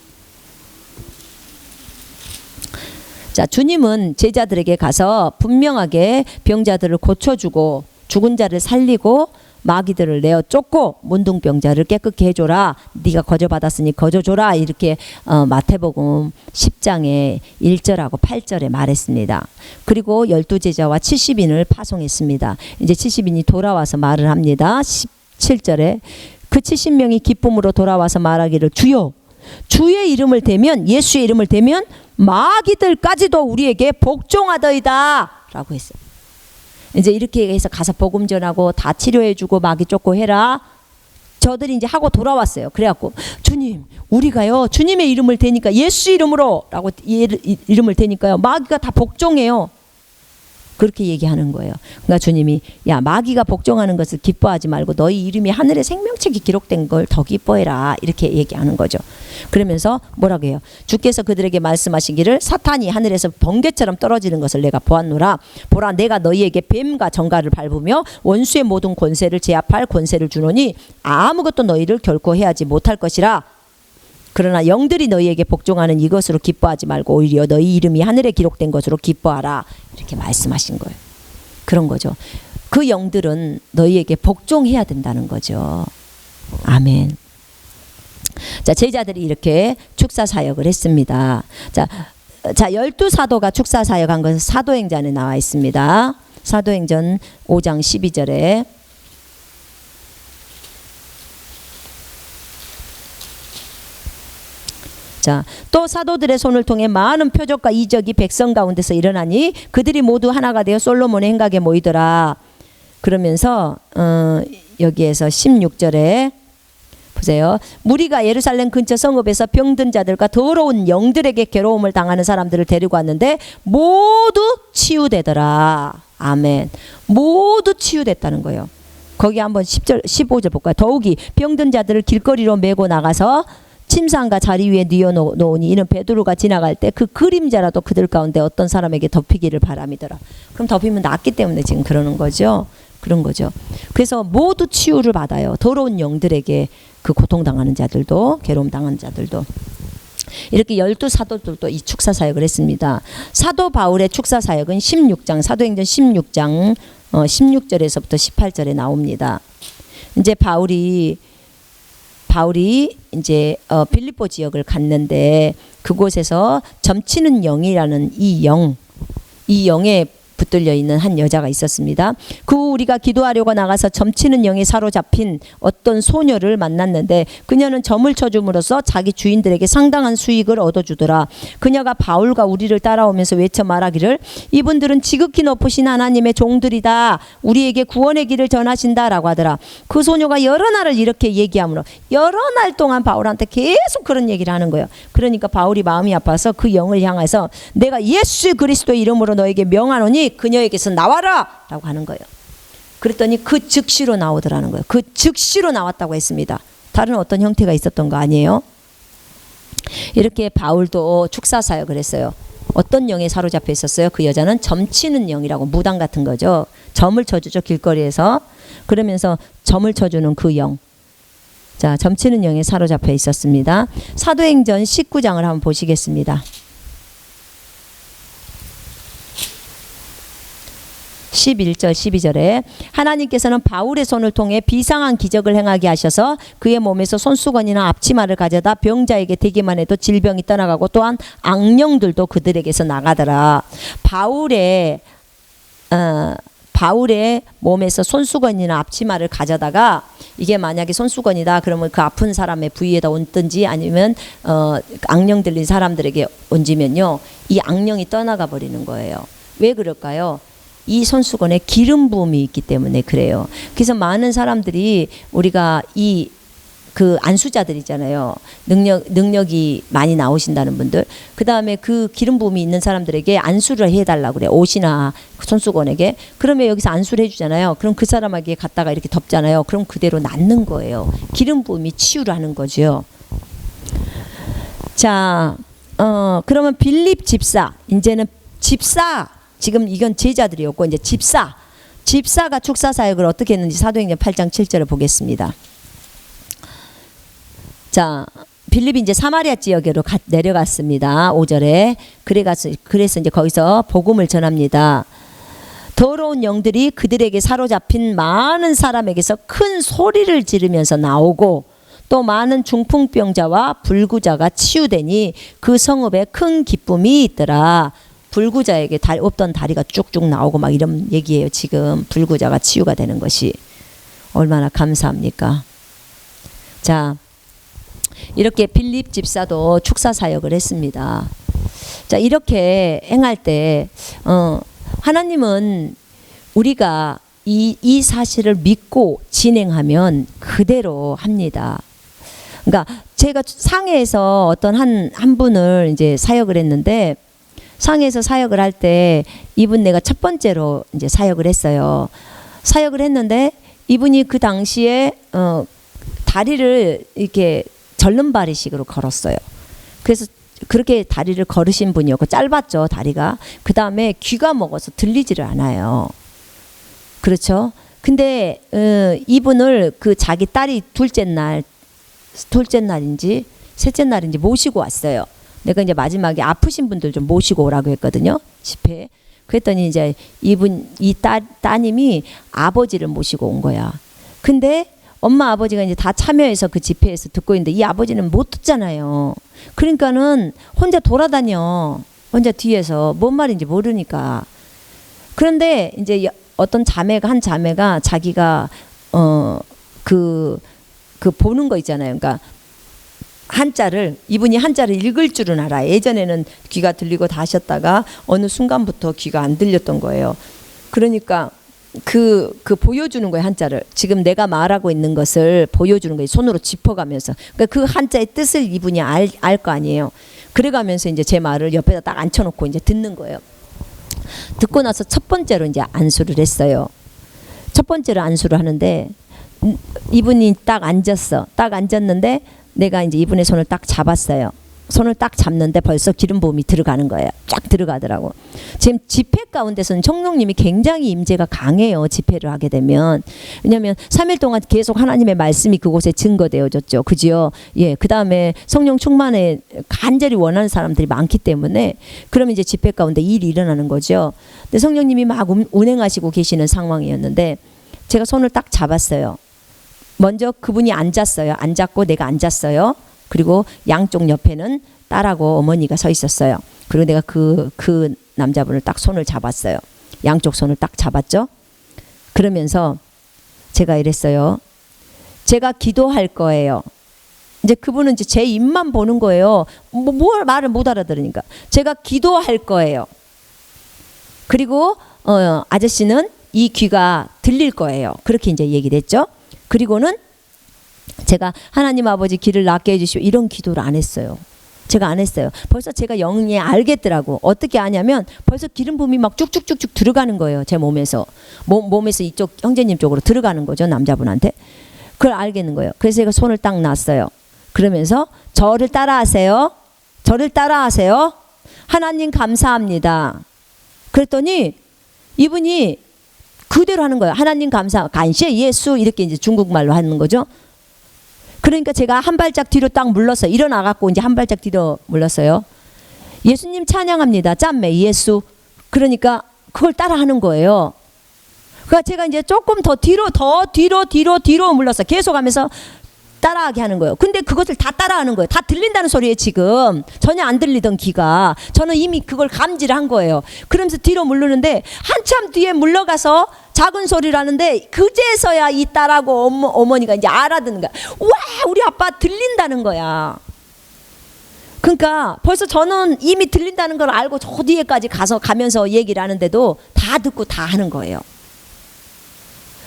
A: 자, 주님은 제자들에게 가서 분명하게 병자들을 고쳐주고 죽은 자를 살리고 마귀들을 내어 쫓고 문둥병자를 깨끗게 해줘라. 네가 거저받았으니 거저줘라. 이렇게 마태복음 10장에 1절하고 8절에 말했습니다. 그리고 12제자와 70인을 파송했습니다. 이제 70인이 돌아와서 말을 합니다. 17절에 그 70명이 기쁨으로 돌아와서 말하기를 주여 주의 이름을 대면 예수의 이름을 대면 마귀들까지도 우리에게 복종하더이다 라고 했어요. 이제 이렇게 해서 가서 복음 전하고 다 치료해주고 마귀 쫓고 해라. 저들이 이제 하고 돌아왔어요. 그래갖고 주님 우리가요 주님의 이름을 대니까 예수 이름으로 라고 이름을 대니까요 마귀가 다 복종해요. 그렇게 얘기하는 거예요. 그러니까 주님이 야 마귀가 복종하는 것을 기뻐하지 말고 너희 이름이 하늘의 생명책에 기록된 걸 더 기뻐해라 이렇게 얘기하는 거죠. 그러면서 뭐라고 해요? 주께서 그들에게 말씀하시기를 사탄이 하늘에서 번개처럼 떨어지는 것을 내가 보았노라. 보라 내가 너희에게 뱀과 정갈을 밟으며 원수의 모든 권세를 제압할 권세를 주노니 아무것도 너희를 결코 해하지 못할 것이라. 그러나 영들이 너희에게 복종하는 이것으로 기뻐하지 말고 오히려 너희 이름이 하늘에 기록된 것으로 기뻐하라. 이렇게 말씀하신 거예요. 그런 거죠. 그 영들은 너희에게 복종해야 된다는 거죠. 아멘. 자, 제자들이 이렇게 축사 사역을 했습니다. 자 12사도가 축사 사역한 것은 사도행전에 나와 있습니다. 사도행전 5장 12절에 자, 또 사도들의 손을 통해 많은 표적과 이적이 백성 가운데서 일어나니 그들이 모두 하나가 되어 솔로몬의 행각에 모이더라. 그러면서 여기에서 16절에 보세요. 무리가 예루살렘 근처 성읍에서 병든 자들과 더러운 영들에게 괴로움을 당하는 사람들을 데리고 왔는데 모두 치유되더라. 아멘. 모두 치유됐다는 거예요. 거기 한번 10절, 15절 볼까요? 더욱이 병든 자들을 길거리로 메고 나가서 침상과 자리 위에 뉘어놓으니 이는 베드로가 지나갈 때 그 그림자라도 그들 가운데 어떤 사람에게 덮이기를 바람이더라. 그럼 덮이면 낫기 때문에 지금 그러는 거죠. 그런 거죠. 그래서 모두 치유를 받아요. 더러운 영들에게 그 고통당하는 자들도 괴로움 당하는 자들도. 이렇게 12사도들도 이 축사 사역을 했습니다. 사도 바울의 축사 사역은 16장 사도행전 16장 16절에서부터 18절에 나옵니다. 이제 바울이 이제 빌립보 지역을 갔는데 그곳에서 점치는 영이라는 이 영에 붙들려 있는 한 여자가 있었습니다. 그 후 우리가 기도하려고 나가서 점치는 영에 사로잡힌 어떤 소녀를 만났는데 그녀는 점을 쳐줌으로써 자기 주인들에게 상당한 수익을 얻어주더라. 그녀가 바울과 우리를 따라오면서 외쳐 말하기를 이분들은 지극히 높으신 하나님의 종들이다. 우리에게 구원의 길을 전하신다라고 하더라. 그 소녀가 여러 날을 이렇게 얘기하므로 여러 날 동안 바울한테 계속 그런 얘기를 하는 거예요. 그러니까 바울이 마음이 아파서 그 영을 향해서 내가 예수 그리스도의 이름으로 너에게 명하노니 그녀에게서 나와라 라고 하는 거예요. 그랬더니 그 즉시로 나오더라는 거예요. 그 즉시로 나왔다고 했습니다. 다른 어떤 형태가 있었던 거 아니에요? 이렇게 바울도 축사 사역을 했어요. 어떤 영에 사로잡혀 있었어요? 그 여자는 점치는 영이라고 무당 같은 거죠. 점을 쳐주죠. 길거리에서. 그러면서 점을 쳐주는 그 영. 자, 점치는 영에 사로잡혀 있었습니다. 사도행전 19장을 한번 보시겠습니다. 11절 12절에 하나님께서는 바울의 손을 통해 비상한 기적을 행하게 하셔서 그의 몸에서 손수건이나 앞치마를 가져다 병자에게 대기만 해도 질병이 떠나가고 또한 악령들도 그들에게서 나가더라. 바울의 몸에서 손수건이나 앞치마를 가져다가 이게 만약에 손수건이다 그러면 그 아픈 사람의 부위에다 얹든지 아니면 악령 들린 사람들에게 얹으면요 이 악령이 떠나가 버리는 거예요. 왜 그럴까요? 이 손수건에 기름 부음이 있기 때문에 그래요. 그래서 많은 사람들이 우리가 그 안수자들이잖아요. 능력이 많이 나오신다는 분들. 그 다음에 그 기름 부음이 있는 사람들에게 안수를 해달라고 그래요. 옷이나 손수건에게. 그러면 여기서 안수를 해주잖아요. 그럼 그 사람에게 갖다가 이렇게 덮잖아요. 그럼 그대로 낫는 거예요. 기름 부음이 치유를 하는 거죠. 자, 그러면 빌립 집사. 이제는 집사. 지금 이건 제자들이었고 이제 집사가 축사 사역을 어떻게 했는지 사도행전 8장 7절을 보겠습니다. 자, 빌립이 이제 사마리아 지역으로 내려갔습니다. 5절에 그래서 이제 거기서 복음을 전합니다. 더러운 영들이 그들에게 사로잡힌 많은 사람에게서 큰 소리를 지르면서 나오고 또 많은 중풍병자와 불구자가 치유되니 그 성읍에 큰 기쁨이 있더라. 불구자에게 없던 다리가 쭉쭉 나오고 막 이런 얘기예요. 지금 불구자가 치유가 되는 것이 얼마나 감사합니까? 자, 이렇게 빌립 집사도 축사 사역을 했습니다. 자, 이렇게 행할 때 하나님은 우리가 이 사실을 믿고 진행하면 그대로 합니다. 그러니까 제가 상해에서 어떤 한 분을 이제 사역을 했는데, 상해에서 사역을 할 때 이분 내가 첫 번째로 이제 사역을 했어요. 사역을 했는데 이분이 그 당시에 다리를 이렇게 절름발이식으로 걸었어요. 그래서 그렇게 다리를 걸으신 분이었고, 짧았죠 다리가. 그 다음에 귀가 먹어서 들리지를 않아요. 그렇죠. 근데 이분을 그 자기 딸이 둘째 날인지 셋째 날인지 모시고 왔어요. 내가 이제 마지막에 아프신 분들 좀 모시고 오라고 했거든요, 집회에. 그랬더니 이제 이 따님이 아버지를 모시고 온 거야. 근데 엄마 아버지가 이제 다 참여해서 그 집회에서 듣고 있는데 이 아버지는 못 듣잖아요. 그러니까는 혼자 돌아다녀. 혼자 뒤에서 뭔 말인지 모르니까. 그런데 이제 어떤 한 자매가 자기가 그 보는 거 있잖아요. 그러니까 이분이 한자를 읽을 줄은 알아요. 예전에는 귀가 들리고 다 하셨다가 어느 순간부터 귀가 안 들렸던 거예요. 그러니까 그 보여주는 거예요, 한자를. 지금 내가 말하고 있는 것을 보여주는 거예요. 손으로 짚어가면서. 그러니까 그 한자의 뜻을 이분이 알 거 아니에요. 그래가면서 이제 제 말을 옆에다 딱 앉혀놓고 이제 듣는 거예요. 듣고 나서 첫 번째로 이제 안수를 했어요. 첫 번째로 안수를 하는데 이분이 딱 앉았어. 딱 앉았는데 내가 이제 이분의 손을 딱 잡았어요. 손을 딱 잡는데 벌써 기름 부음이 들어가는 거예요. 쫙 들어가더라고. 지금 집회 가운데서는 성령님이 굉장히 임재가 강해요. 집회를 하게 되면. 왜냐하면 3일 동안 계속 하나님의 말씀이 그곳에 증거되어졌죠. 그지요? 예. 그 다음에 성령 충만에 간절히 원하는 사람들이 많기 때문에 그러면 이제 집회 가운데 일이 일어나는 거죠. 근데 성령님이 막 운행하시고 계시는 상황이었는데 제가 손을 딱 잡았어요. 먼저 그분이 앉았어요. 앉았고 내가 앉았어요. 그리고 양쪽 옆에는 딸하고 어머니가 서 있었어요. 그리고 내가 그 남자분을 딱 손을 잡았어요. 양쪽 손을 딱 잡았죠. 그러면서 제가 이랬어요. 제가 기도할 거예요. 이제 그분은 이제 제 입만 보는 거예요. 뭘 말을 못 알아들으니까. 제가 기도할 거예요. 그리고 아저씨는 이 귀가 들릴 거예요. 그렇게 이제 얘기를 했죠. 그리고는 제가 하나님 아버지 귀를 낫게 해주시오 이런 기도를 안 했어요. 제가 안 했어요. 벌써 제가 영에 알겠더라고. 어떻게 아냐면 벌써 기름 부음이 막 쭉쭉쭉쭉 들어가는 거예요. 제 몸에서. 몸에서 이쪽 형제님 쪽으로 들어가는 거죠. 남자분한테. 그걸 알겠는 거예요. 그래서 제가 손을 딱 놨어요. 그러면서 저를 따라하세요. 저를 따라하세요. 하나님 감사합니다. 그랬더니 이분이 그대로 하는 거예요. 하나님 감사, 간시에 예수 이렇게 이제 중국말로 하는 거죠. 그러니까 제가 한 발짝 뒤로 딱 물렀어요. 일어나갖고 이제 한 발짝 뒤로 물렀어요. 예수님 찬양합니다. 짠매 예수. 그러니까 그걸 따라하는 거예요. 그러니까 제가 이제 조금 더 뒤로 물렀어요. 계속 하면서 따라하게 하는 거예요. 근데 그것을 다 따라하는 거예요. 다 들린다는 소리예요. 지금 전혀 안 들리던 귀가. 저는 이미 그걸 감지를 한 거예요. 그러면서 뒤로 물르는데 한참 뒤에 물러가서 작은 소리를 하는데 그제서야 이 딸하고 어머니가 이제 알아듣는 거야. 와, 우리 아빠 들린다는 거야. 그러니까 벌써 저는 이미 들린다는 걸 알고 저 뒤에까지 가면서 얘기를 하는데도 다 듣고 다 하는 거예요.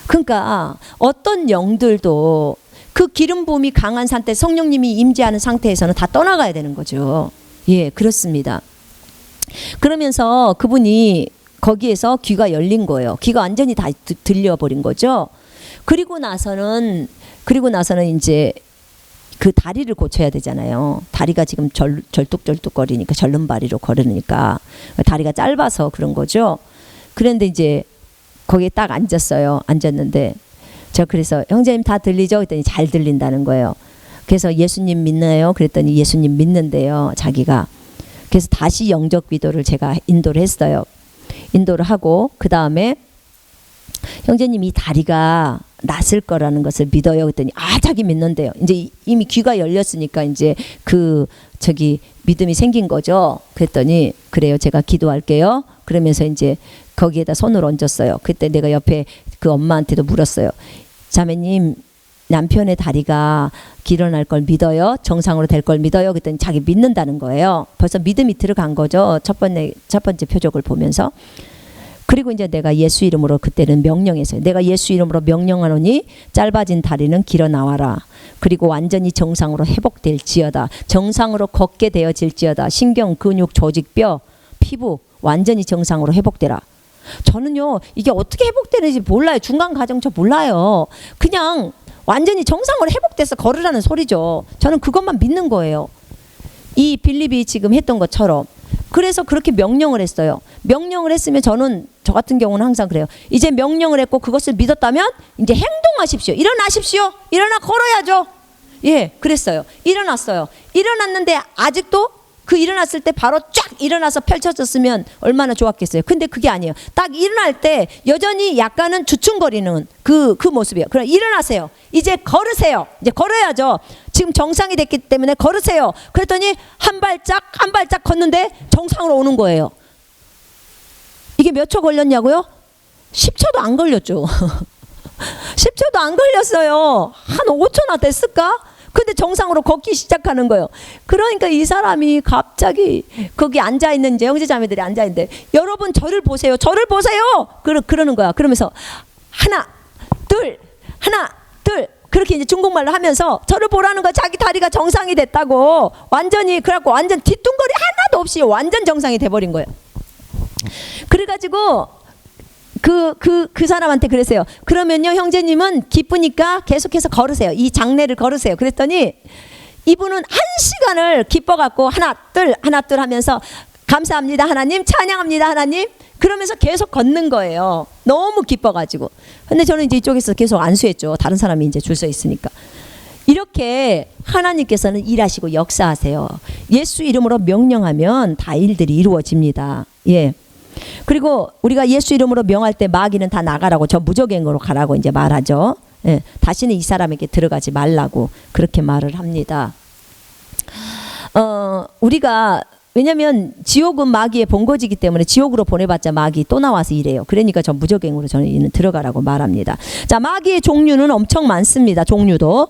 A: 그러니까 어떤 영들도 그 기름 부음이 강한 상태, 성령님이 임재하는 상태에서는 다 떠나가야 되는 거죠. 예, 그렇습니다. 그러면서 그분이 거기에서 귀가 열린 거예요. 귀가 완전히 다 들려버린 거죠. 그리고 나서는 이제 그 다리를 고쳐야 되잖아요. 다리가 지금 절뚝절뚝거리니까 절름발이로 걸으니까 다리가 짧아서 그런 거죠. 그런데 이제 거기에 딱 앉았어요. 앉았는데 저 그래서 형제님 다 들리죠? 그랬더니 잘 들린다는 거예요. 그래서 예수님 믿나요? 그랬더니 예수님 믿는데요. 자기가. 그래서 다시 영적 기도를 제가 인도를 했어요. 인도를 하고 그 다음에 형제님 이 다리가 낫을 거라는 것을 믿어요. 그랬더니 자기 믿는데요. 이제 이미 귀가 열렸으니까 이제 믿음이 생긴 거죠. 그랬더니 그래요. 제가 기도할게요. 그러면서 이제 거기에다 손을 얹었어요. 그때 내가 옆에 그 엄마한테도 물었어요. 자매님 남편의 다리가 일어날 걸 믿어요? 정상으로 될 걸 믿어요? 그랬더니 자기 믿는다는 거예요. 벌써 믿음이 들어간 거죠. 첫 번째 표적을 보면서. 그리고 이제 내가 예수 이름으로 그때는 명령했어요. 내가 예수 이름으로 명령하노니 짧아진 다리는 길어 나와라. 그리고 완전히 정상으로 회복될지어다. 정상으로 걷게 되어질지어다. 신경, 근육, 조직, 뼈, 피부 완전히 정상으로 회복되라. 저는요 이게 어떻게 회복되는지 몰라요. 중간 과정 저 몰라요. 그냥 완전히 정상으로 회복돼서 걸으라는 소리죠. 저는 그것만 믿는 거예요. 이 빌립이 지금 했던 것처럼. 그래서 그렇게 명령을 했어요. 명령을 했으면 저 같은 경우는 항상 그래요. 이제 명령을 했고 그것을 믿었다면 이제 행동하십시오. 일어나십시오. 일어나 걸어야죠. 예, 그랬어요. 일어났어요. 일어났는데 아직도 그 일어났을 때 바로 쫙 일어나서 펼쳐졌으면 얼마나 좋았겠어요. 근데 그게 아니에요. 딱 일어날 때 여전히 약간은 주춤거리는 그 모습이에요. 그럼 일어나세요. 이제 걸으세요. 이제 걸어야죠. 지금 정상이 됐기 때문에 걸으세요. 그랬더니 한 발짝 걷는데 정상으로 오는 거예요. 이게 몇 초 걸렸냐고요? 10초도 안 걸렸죠. 10초도 안 걸렸어요. 한 5초나 됐을까? 근데 정상으로 걷기 시작하는 거예요. 그러니까 이 사람이 갑자기 거기 앉아있는 이제 형제자매들이 앉아있는데 여러분 저를 보세요. 저를 보세요. 그러는 거야. 그러면서 하나 둘 그렇게 이제 중국말로 하면서 저를 보라는 거. 자기 다리가 정상이 됐다고. 완전히 그래갖고 완전 뒤뚱거리 하나도 없이 완전 정상이 돼버린 거예요. 그래가지고 그 사람한테 그랬어요. 그러면요 형제님은 기쁘니까 계속해서 걸으세요. 이 장례를 걸으세요. 그랬더니 이분은 1시간을 기뻐갖고 하나 둘 하면서 감사합니다 하나님, 찬양합니다 하나님, 그러면서 계속 걷는 거예요. 너무 기뻐가지고. 근데 저는 이제 이쪽에서 계속 안수했죠. 다른 사람이 이제 줄 서 있으니까. 이렇게 하나님께서는 일하시고 역사하세요. 예수 이름으로 명령하면 다 일들이 이루어집니다. 예. 그리고 우리가 예수 이름으로 명할 때 마귀는 다 나가라고, 저 무적행으로 가라고 이제 말하죠. 예, 다시는 이 사람에게 들어가지 말라고 그렇게 말을 합니다. 우리가 왜냐하면 지옥은 마귀의 본거지이기 때문에 지옥으로 보내봤자 마귀 또 나와서 이래요. 그러니까 저 무적행으로 저는 들어가라고 말합니다. 자, 마귀의 종류는 엄청 많습니다. 종류도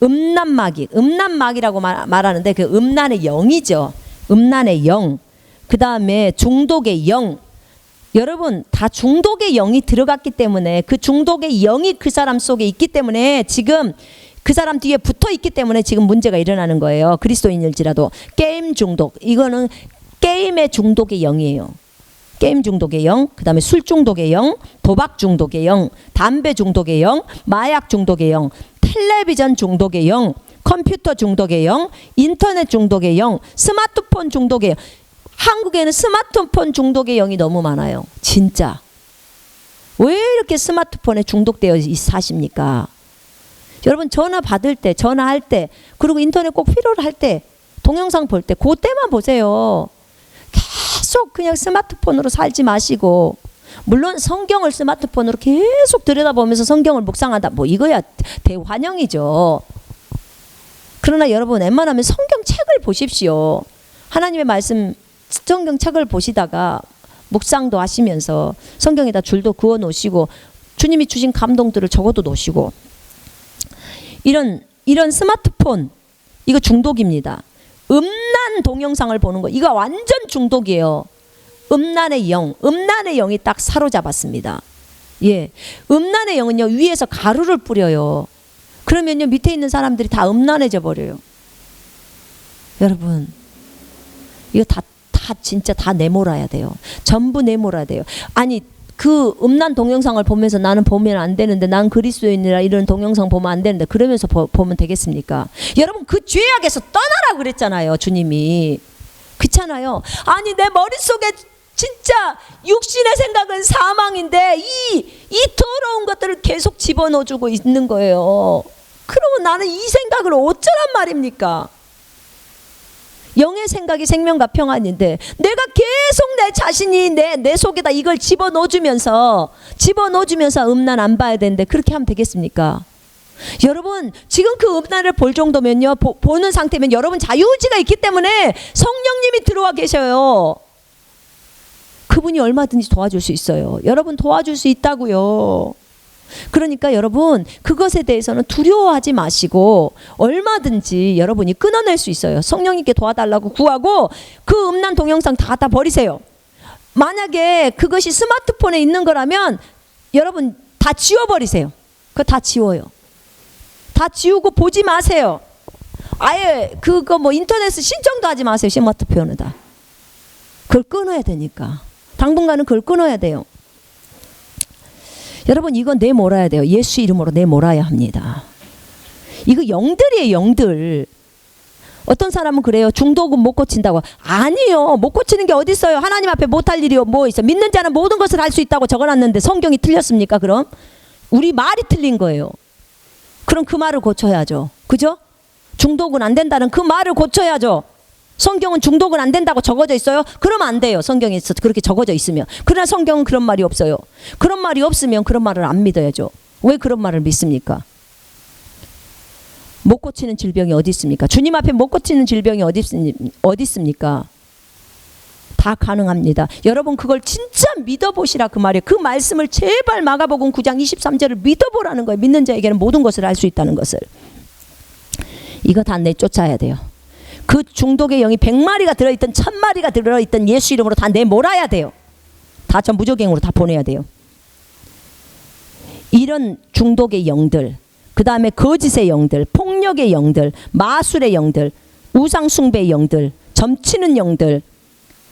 A: 음란마귀라고 말하는데 그 음란의 영이죠. 음란의 영. 그 다음에 중독의 영. 여러분 다 중독의 영이 들어갔기 때문에, 그 중독의 영이 그 사람 속에 있기 때문에 지금 그 사람 뒤에 붙어 있기 때문에 지금 문제가 일어나는 거예요. 그리스도인일지라도. 게임 중독, 이거는 게임의 중독의 영이에요. 게임 중독의 영, 그 다음에 술 중독의 영, 도박 중독의 영, 담배 중독의 영, 마약 중독의 영, 텔레비전 중독의 영, 컴퓨터 중독의 영, 인터넷 중독의 영, 스마트폰 중독의 영. 한국에는 스마트폰 중독의 영이 너무 많아요. 진짜. 왜 이렇게 스마트폰에 중독되어 사십니까? 여러분 전화 받을 때, 전화할 때, 그리고 인터넷 꼭 필요로 할 때, 동영상 볼 때, 그때만 보세요. 계속 그냥 스마트폰으로 살지 마시고, 물론 성경을 스마트폰으로 계속 들여다보면서 성경을 묵상한다, 뭐 이거야 대환영이죠. 그러나 여러분 웬만하면 성경책을 보십시오. 하나님의 말씀 성경책을 보시다가 묵상도 하시면서 성경에다 줄도 그어 놓으시고 주님이 주신 감동들을 적어도 놓으시고. 이런 스마트폰 이거 중독입니다. 음란 동영상을 보는 거 이거 완전 중독이에요. 음란의 영이 딱 사로잡았습니다. 예, 음란의 영은요 위에서 가루를 뿌려요. 그러면요 밑에 있는 사람들이 다 음란해져 버려요. 여러분 이거 다 진짜 다 내몰아야 돼요. 전부 내몰아야 돼요. 아니 그 음란 동영상을 보면서 나는 보면 안 되는데, 난 그리스도인이라 이런 동영상 보면 안 되는데 그러면서 보면 되겠습니까? 여러분 그 죄악에서 떠나라 그랬잖아요. 주님이. 그렇잖아요. 아니 내 머릿속에 진짜 육신의 생각은 사망인데 이 더러운 것들을 계속 집어넣어주고 있는 거예요. 그러면 나는 이 생각을 어쩌란 말입니까? 영의 생각이 생명과 평안인데 내가 계속 내 자신이 내 속에다 이걸 집어넣어주면서 음란 안 봐야 되는데 그렇게 하면 되겠습니까? 여러분 지금 그 음란을 볼 정도면요, 보는 상태면 여러분 자유의지가 있기 때문에 성령님이 들어와 계셔요. 그분이 얼마든지 도와줄 수 있어요. 여러분 도와줄 수 있다고요. 그러니까 여러분 그것에 대해서는 두려워하지 마시고 얼마든지 여러분이 끊어낼 수 있어요. 성령님께 도와달라고 구하고 그 음란 동영상 다 갖다 버리세요. 만약에 그것이 스마트폰에 있는 거라면 여러분 다 지워버리세요. 그거 다 지워요. 다 지우고 보지 마세요. 아예 그거 뭐 인터넷에 신청도 하지 마세요. 스마트폰에다. 그걸 끊어야 되니까. 당분간은 그걸 끊어야 돼요. 여러분 이건 내몰아야 돼요. 예수 이름으로 내몰아야 합니다. 이거 영들이에요. 영들. 어떤 사람은 그래요. 중독은 못 고친다고. 아니요. 못 고치는 게 어디 있어요. 하나님 앞에 못할 일이 뭐 있어. 믿는 자는 모든 것을 할 수 있다고 적어놨는데 성경이 틀렸습니까? 그럼 우리 말이 틀린 거예요. 그럼 그 말을 고쳐야죠. 그죠? 중독은 안 된다는 그 말을 고쳐야죠. 성경은 중독은 안 된다고 적어져 있어요? 그러면 안 돼요. 성경에 그렇게 적어져 있으면. 그러나 성경은 그런 말이 없어요. 그런 말이 없으면 그런 말을 안 믿어야죠. 왜 그런 말을 믿습니까? 못 고치는 질병이 어디 있습니까? 주님 앞에 못 고치는 질병이 어디 있습니까? 다 가능합니다. 여러분 그걸 진짜 믿어보시라 그 말이에요. 그 말씀을 제발 마가복음 9장 23절을 믿어보라는 거예요. 믿는 자에게는 모든 것을 알 수 있다는 것을. 이거 다 내쫓아야 돼요. 그 중독의 영이 100마리가 들어있던 1000마리가 들어있던 예수 이름으로 다 내몰아야 돼요. 다 전 무적행으로 다 보내야 돼요. 이런 중독의 영들, 그 다음에 거짓의 영들, 폭력의 영들, 마술의 영들, 우상숭배의 영들, 점치는 영들,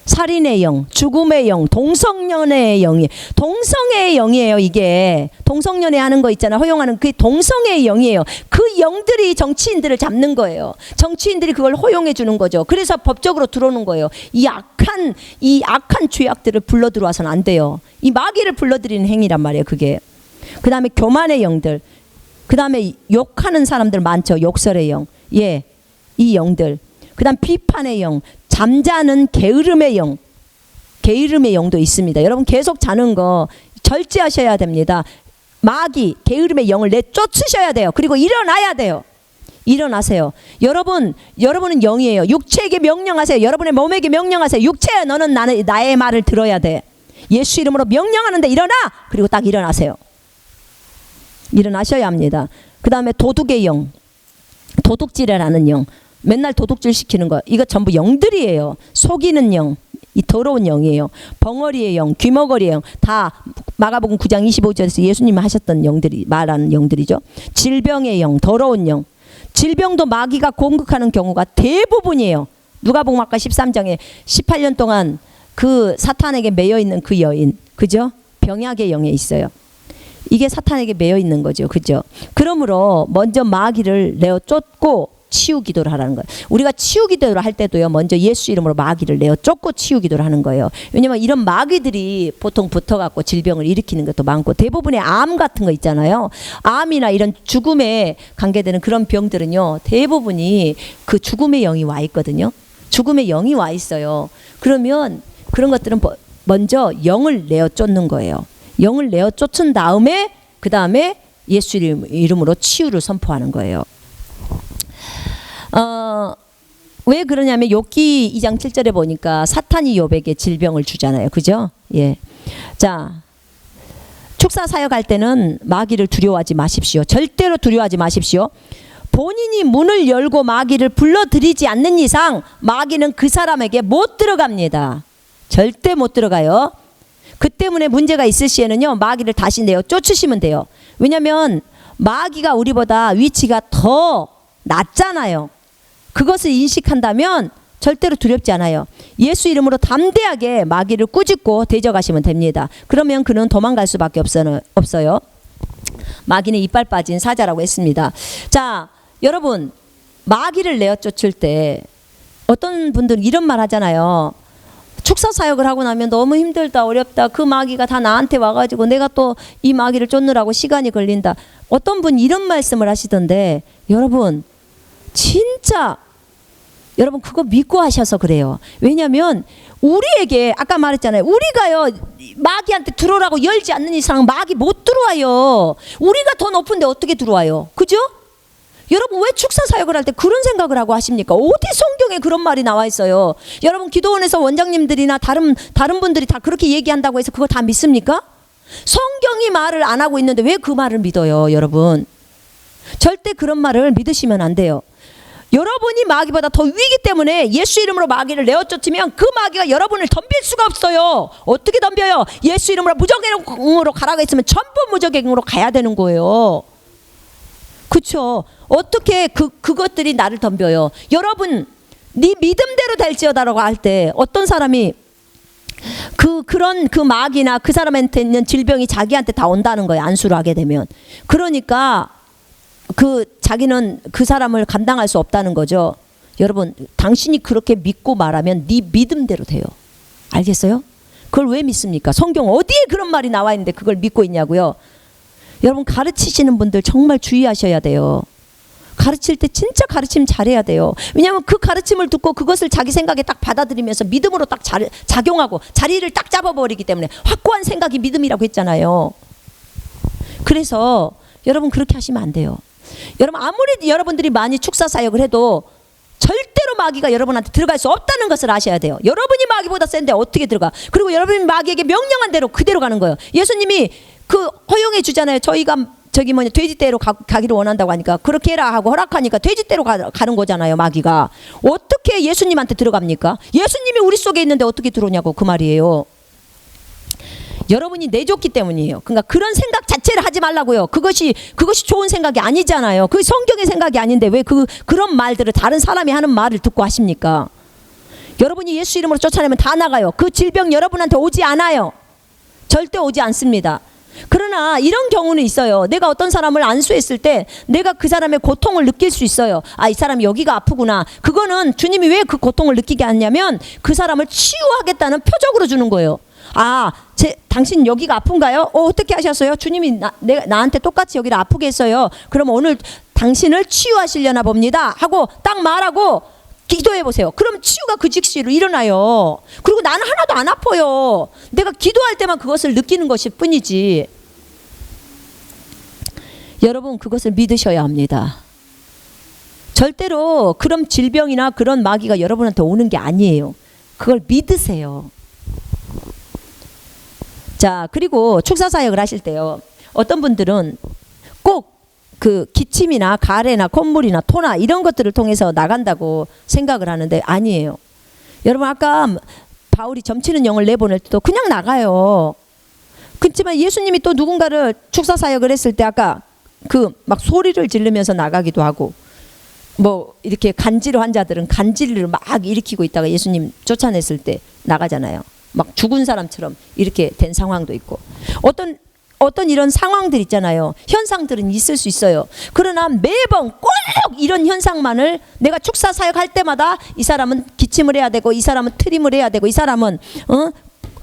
A: 살인의 영, 죽음의 영, 동성연애의 영이, 동성애의 영이에요. 이게 동성연애 하는 거 있잖아, 허용하는 그 동성애의 영이에요. 그 영들이 정치인들을 잡는 거예요. 정치인들이 그걸 허용해 주는 거죠. 그래서 법적으로 들어오는 거예요. 이 악한 죄악들을 불러 들어와서는 안 돼요. 이 마귀를 불러들이는 행위란 말이에요. 그게. 그 다음에 교만의 영들, 그 다음에 욕하는 사람들 많죠. 욕설의 영, 예, 이 영들. 그 다음 비판의 영, 잠자는 게으름의 영, 게으름의 영도 있습니다. 여러분 계속 자는 거 절제하셔야 됩니다. 마귀, 게으름의 영을 내쫓으셔야 돼요. 그리고 일어나야 돼요. 일어나세요. 여러분은 영이에요. 육체에게 명령하세요. 여러분의 몸에게 명령하세요. 육체야, 너는 나의 말을 들어야 돼. 예수 이름으로 명령하는데 일어나! 그리고 딱 일어나세요. 일어나셔야 합니다. 그 다음에 도둑의 영, 도둑질을 하는 영, 맨날 도둑질 시키는 거, 이거 전부 영들이에요. 속이는 영, 이 더러운 영이에요. 벙어리의 영, 귀머거리의 영, 다 마가복음 9장 25절에서 예수님이 하셨던 영들이 말하는 영들이죠. 질병의 영, 더러운 영. 질병도 마귀가 공격하는 경우가 대부분이에요. 누가복음 아까 13장에 18년 동안 그 사탄에게 매여 있는 그 여인, 그죠? 병약의 영에 있어요. 이게 사탄에게 매여 있는 거죠. 그죠? 그러므로 먼저 마귀를 내어 쫓고 치유 기도를 하라는 거예요. 우리가 치유 기도를 할 때도요, 먼저 예수 이름으로 마귀를 내어 쫓고 치유 기도를 하는 거예요. 왜냐면 이런 마귀들이 보통 붙어갖고 질병을 일으키는 것도 많고, 대부분의 암 같은 거 있잖아요. 암이나 이런 죽음에 관계되는 그런 병들은요, 대부분이 그 죽음의 영이 와 있거든요. 죽음의 영이 와 있어요. 그러면 그런 것들은 먼저 영을 내어 쫓는 거예요. 영을 내어 쫓은 다음에 그 다음에 예수 이름으로 치유를 선포하는 거예요. 왜 그러냐면 욥기 2장 7절에 보니까 사탄이 욥에게 질병을 주잖아요. 그죠? 예. 자, 축사 사역할 때는 마귀를 두려워하지 마십시오. 절대로 두려워하지 마십시오. 본인이 문을 열고 마귀를 불러들이지 않는 이상 마귀는 그 사람에게 못 들어갑니다. 절대 못 들어가요. 그 때문에 문제가 있을 시에는요, 마귀를 다시 내어 쫓으시면 돼요. 왜냐하면 마귀가 우리보다 위치가 더 낮잖아요. 그것을 인식한다면 절대로 두렵지 않아요. 예수 이름으로 담대하게 마귀를 꾸짖고 대적하시면 됩니다. 그러면 그는 도망갈 수밖에 없어요. 마귀는 이빨 빠진 사자라고 했습니다. 자, 여러분, 마귀를 내어 쫓을 때 어떤 분들은 이런 말 하잖아요. 축사 사역을 하고 나면 너무 힘들다, 어렵다. 그 마귀가 다 나한테 와가지고 내가 또 이 마귀를 쫓느라고 시간이 걸린다. 어떤 분 이런 말씀을 하시던데, 여러분 진짜 여러분 그거 믿고 하셔서 그래요. 왜냐하면 우리에게 아까 말했잖아요. 우리가요 마귀한테 들어오라고 열지 않는 이상 마귀 못 들어와요. 우리가 더 높은데 어떻게 들어와요? 그죠? 여러분 왜 축사 사역을 할 때 그런 생각을 하고 하십니까? 어디 성경에 그런 말이 나와 있어요? 여러분 기도원에서 원장님들이나 다른 분들이 다 그렇게 얘기한다고 해서 그거 다 믿습니까? 성경이 말을 안 하고 있는데 왜 그 말을 믿어요, 여러분? 절대 그런 말을 믿으시면 안 돼요. 여러분이 마귀보다 더 위기 때문에 예수 이름으로 마귀를 내어쫓으면 그 마귀가 여러분을 덤빌 수가 없어요. 어떻게 덤벼요? 예수 이름으로 무적행으로 가라고 했으면 전부 무적행으로 가야 되는 거예요. 그렇죠? 어떻게 그것들이 나를 덤벼요? 여러분 네 믿음대로 될지어다라고 할 때 어떤 사람이 그런 마귀나 그 사람한테 있는 질병이 자기한테 다 온다는 거예요. 안수를 하게 되면. 그러니까 자기는 그 사람을 감당할 수 없다는 거죠. 여러분 당신이 그렇게 믿고 말하면 네 믿음대로 돼요. 알겠어요? 그걸 왜 믿습니까? 성경 어디에 그런 말이 나와 있는데 그걸 믿고 있냐고요. 여러분 가르치시는 분들 정말 주의하셔야 돼요. 가르칠 때 진짜 가르침 잘해야 돼요. 왜냐하면 그 가르침을 듣고 그것을 자기 생각에 딱 받아들이면서 믿음으로 딱 작용하고 자리를 딱 잡아버리기 때문에 확고한 생각이 믿음이라고 했잖아요. 그래서 여러분 그렇게 하시면 안 돼요. 여러분 아무리 여러분들이 많이 축사 사역을 해도 절대로 마귀가 여러분한테 들어갈 수 없다는 것을 아셔야 돼요. 여러분이 마귀보다 센데 어떻게 들어가? 그리고 여러분이 마귀에게 명령한 대로 그대로 가는 거예요. 예수님이 허용해 주잖아요. 저희가 돼지떼로 가기를 원한다고 하니까 그렇게 해라 하고 허락하니까 돼지떼로 가는 거잖아요. 마귀가 어떻게 예수님한테 들어갑니까? 예수님이 우리 속에 있는데 어떻게 들어오냐고 그 말이에요. 여러분이 내줬기 때문이에요. 그러니까 그런 생각 자체를 하지 말라고요. 그것이 좋은 생각이 아니잖아요. 그 성경의 생각이 아닌데 왜 그런 말들을 다른 사람이 하는 말을 듣고 하십니까? 여러분이 예수 이름으로 쫓아내면 다 나가요. 그 질병 여러분한테 오지 않아요. 절대 오지 않습니다. 그러나 이런 경우는 있어요. 내가 어떤 사람을 안수했을 때 내가 그 사람의 고통을 느낄 수 있어요. 아, 이 사람이 여기가 아프구나. 그거는 주님이 왜 그 고통을 느끼게 하냐면 그 사람을 치유하겠다는 표적으로 주는 거예요. 아, 당신 여기가 아픈가요? 어떻게 하셨어요? 주님이 나한테 똑같이 여기를 아프게 했어요. 그럼 오늘 당신을 치유하시려나 봅니다 하고 딱 말하고 기도해 보세요. 그럼 치유가 그 즉시로 일어나요. 그리고 나는 하나도 안 아파요. 내가 기도할 때만 그것을 느끼는 것일 뿐이지. 여러분 그것을 믿으셔야 합니다. 절대로 그런 질병이나 그런 마귀가 여러분한테 오는 게 아니에요. 그걸 믿으세요. 자, 그리고 축사 사역을 하실 때요. 어떤 분들은 꼭 기침이나 가래나 콧물이나 토나 이런 것들을 통해서 나간다고 생각을 하는데 아니에요. 여러분 아까 바울이 점치는 영을 내보낼 때도 그냥 나가요. 그렇지만 예수님이 또 누군가를 축사 사역을 했을 때 아까 막 소리를 지르면서 나가기도 하고 뭐 이렇게 간질 환자들은 간질을 막 일으키고 있다가 예수님 쫓아냈을 때 나가잖아요. 막 죽은 사람처럼 이렇게 된 상황도 있고 어떤 이런 상황들 있잖아요. 현상들은 있을 수 있어요. 그러나 매번 꼭 이런 현상만을 내가 축사 사역할 때마다 이 사람은 기침을 해야 되고 이 사람은 트림을 해야 되고 이 사람은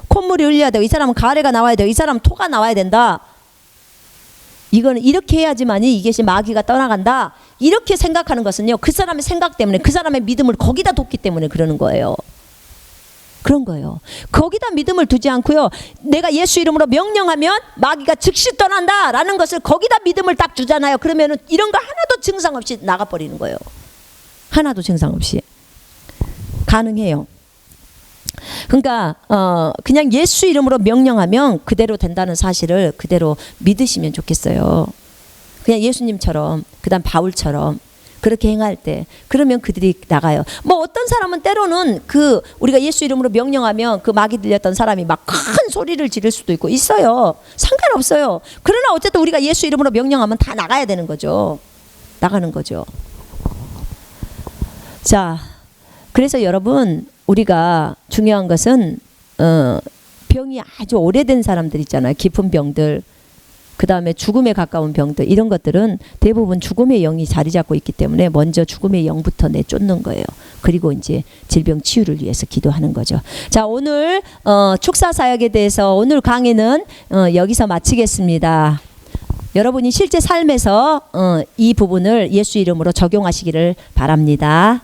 A: 콧물이 흘려야 되고 이 사람은 가래가 나와야 되고 이 사람은 토가 나와야 된다. 이거는 이렇게 해야지만이 이것이 마귀가 떠나간다. 이렇게 생각하는 것은요. 그 사람의 생각 때문에 그 사람의 믿음을 거기다 뒀기 때문에 그러는 거예요. 그런 거예요. 거기다 믿음을 두지 않고요. 내가 예수 이름으로 명령하면 마귀가 즉시 떠난다라는 것을 거기다 믿음을 딱 두잖아요. 그러면은 이런 거 하나도 증상 없이 나가버리는 거예요. 하나도 증상 없이. 가능해요. 그러니까 그냥 예수 이름으로 명령하면 그대로 된다는 사실을 그대로 믿으시면 좋겠어요. 그냥 예수님처럼 그다음 바울처럼 그렇게 행할 때 그러면 그들이 나가요. 뭐 어떤 사람은 때로는 우리가 예수 이름으로 명령하면 그 마귀 들렸던 사람이 막 큰 소리를 지를 수도 있고 있어요. 상관없어요. 그러나 어쨌든 우리가 예수 이름으로 명령하면 다 나가야 되는 거죠. 나가는 거죠. 자, 그래서 여러분 우리가 중요한 것은 병이 아주 오래된 사람들 있잖아요. 깊은 병들. 그 다음에 죽음에 가까운 병들 이런 것들은 대부분 죽음의 영이 자리 잡고 있기 때문에 먼저 죽음의 영부터 내쫓는 거예요. 그리고 이제 질병 치유를 위해서 기도하는 거죠. 자, 오늘 축사 사역에 대해서 오늘 강의는 여기서 마치겠습니다. 여러분이 실제 삶에서 이 부분을 예수 이름으로 적용하시기를 바랍니다.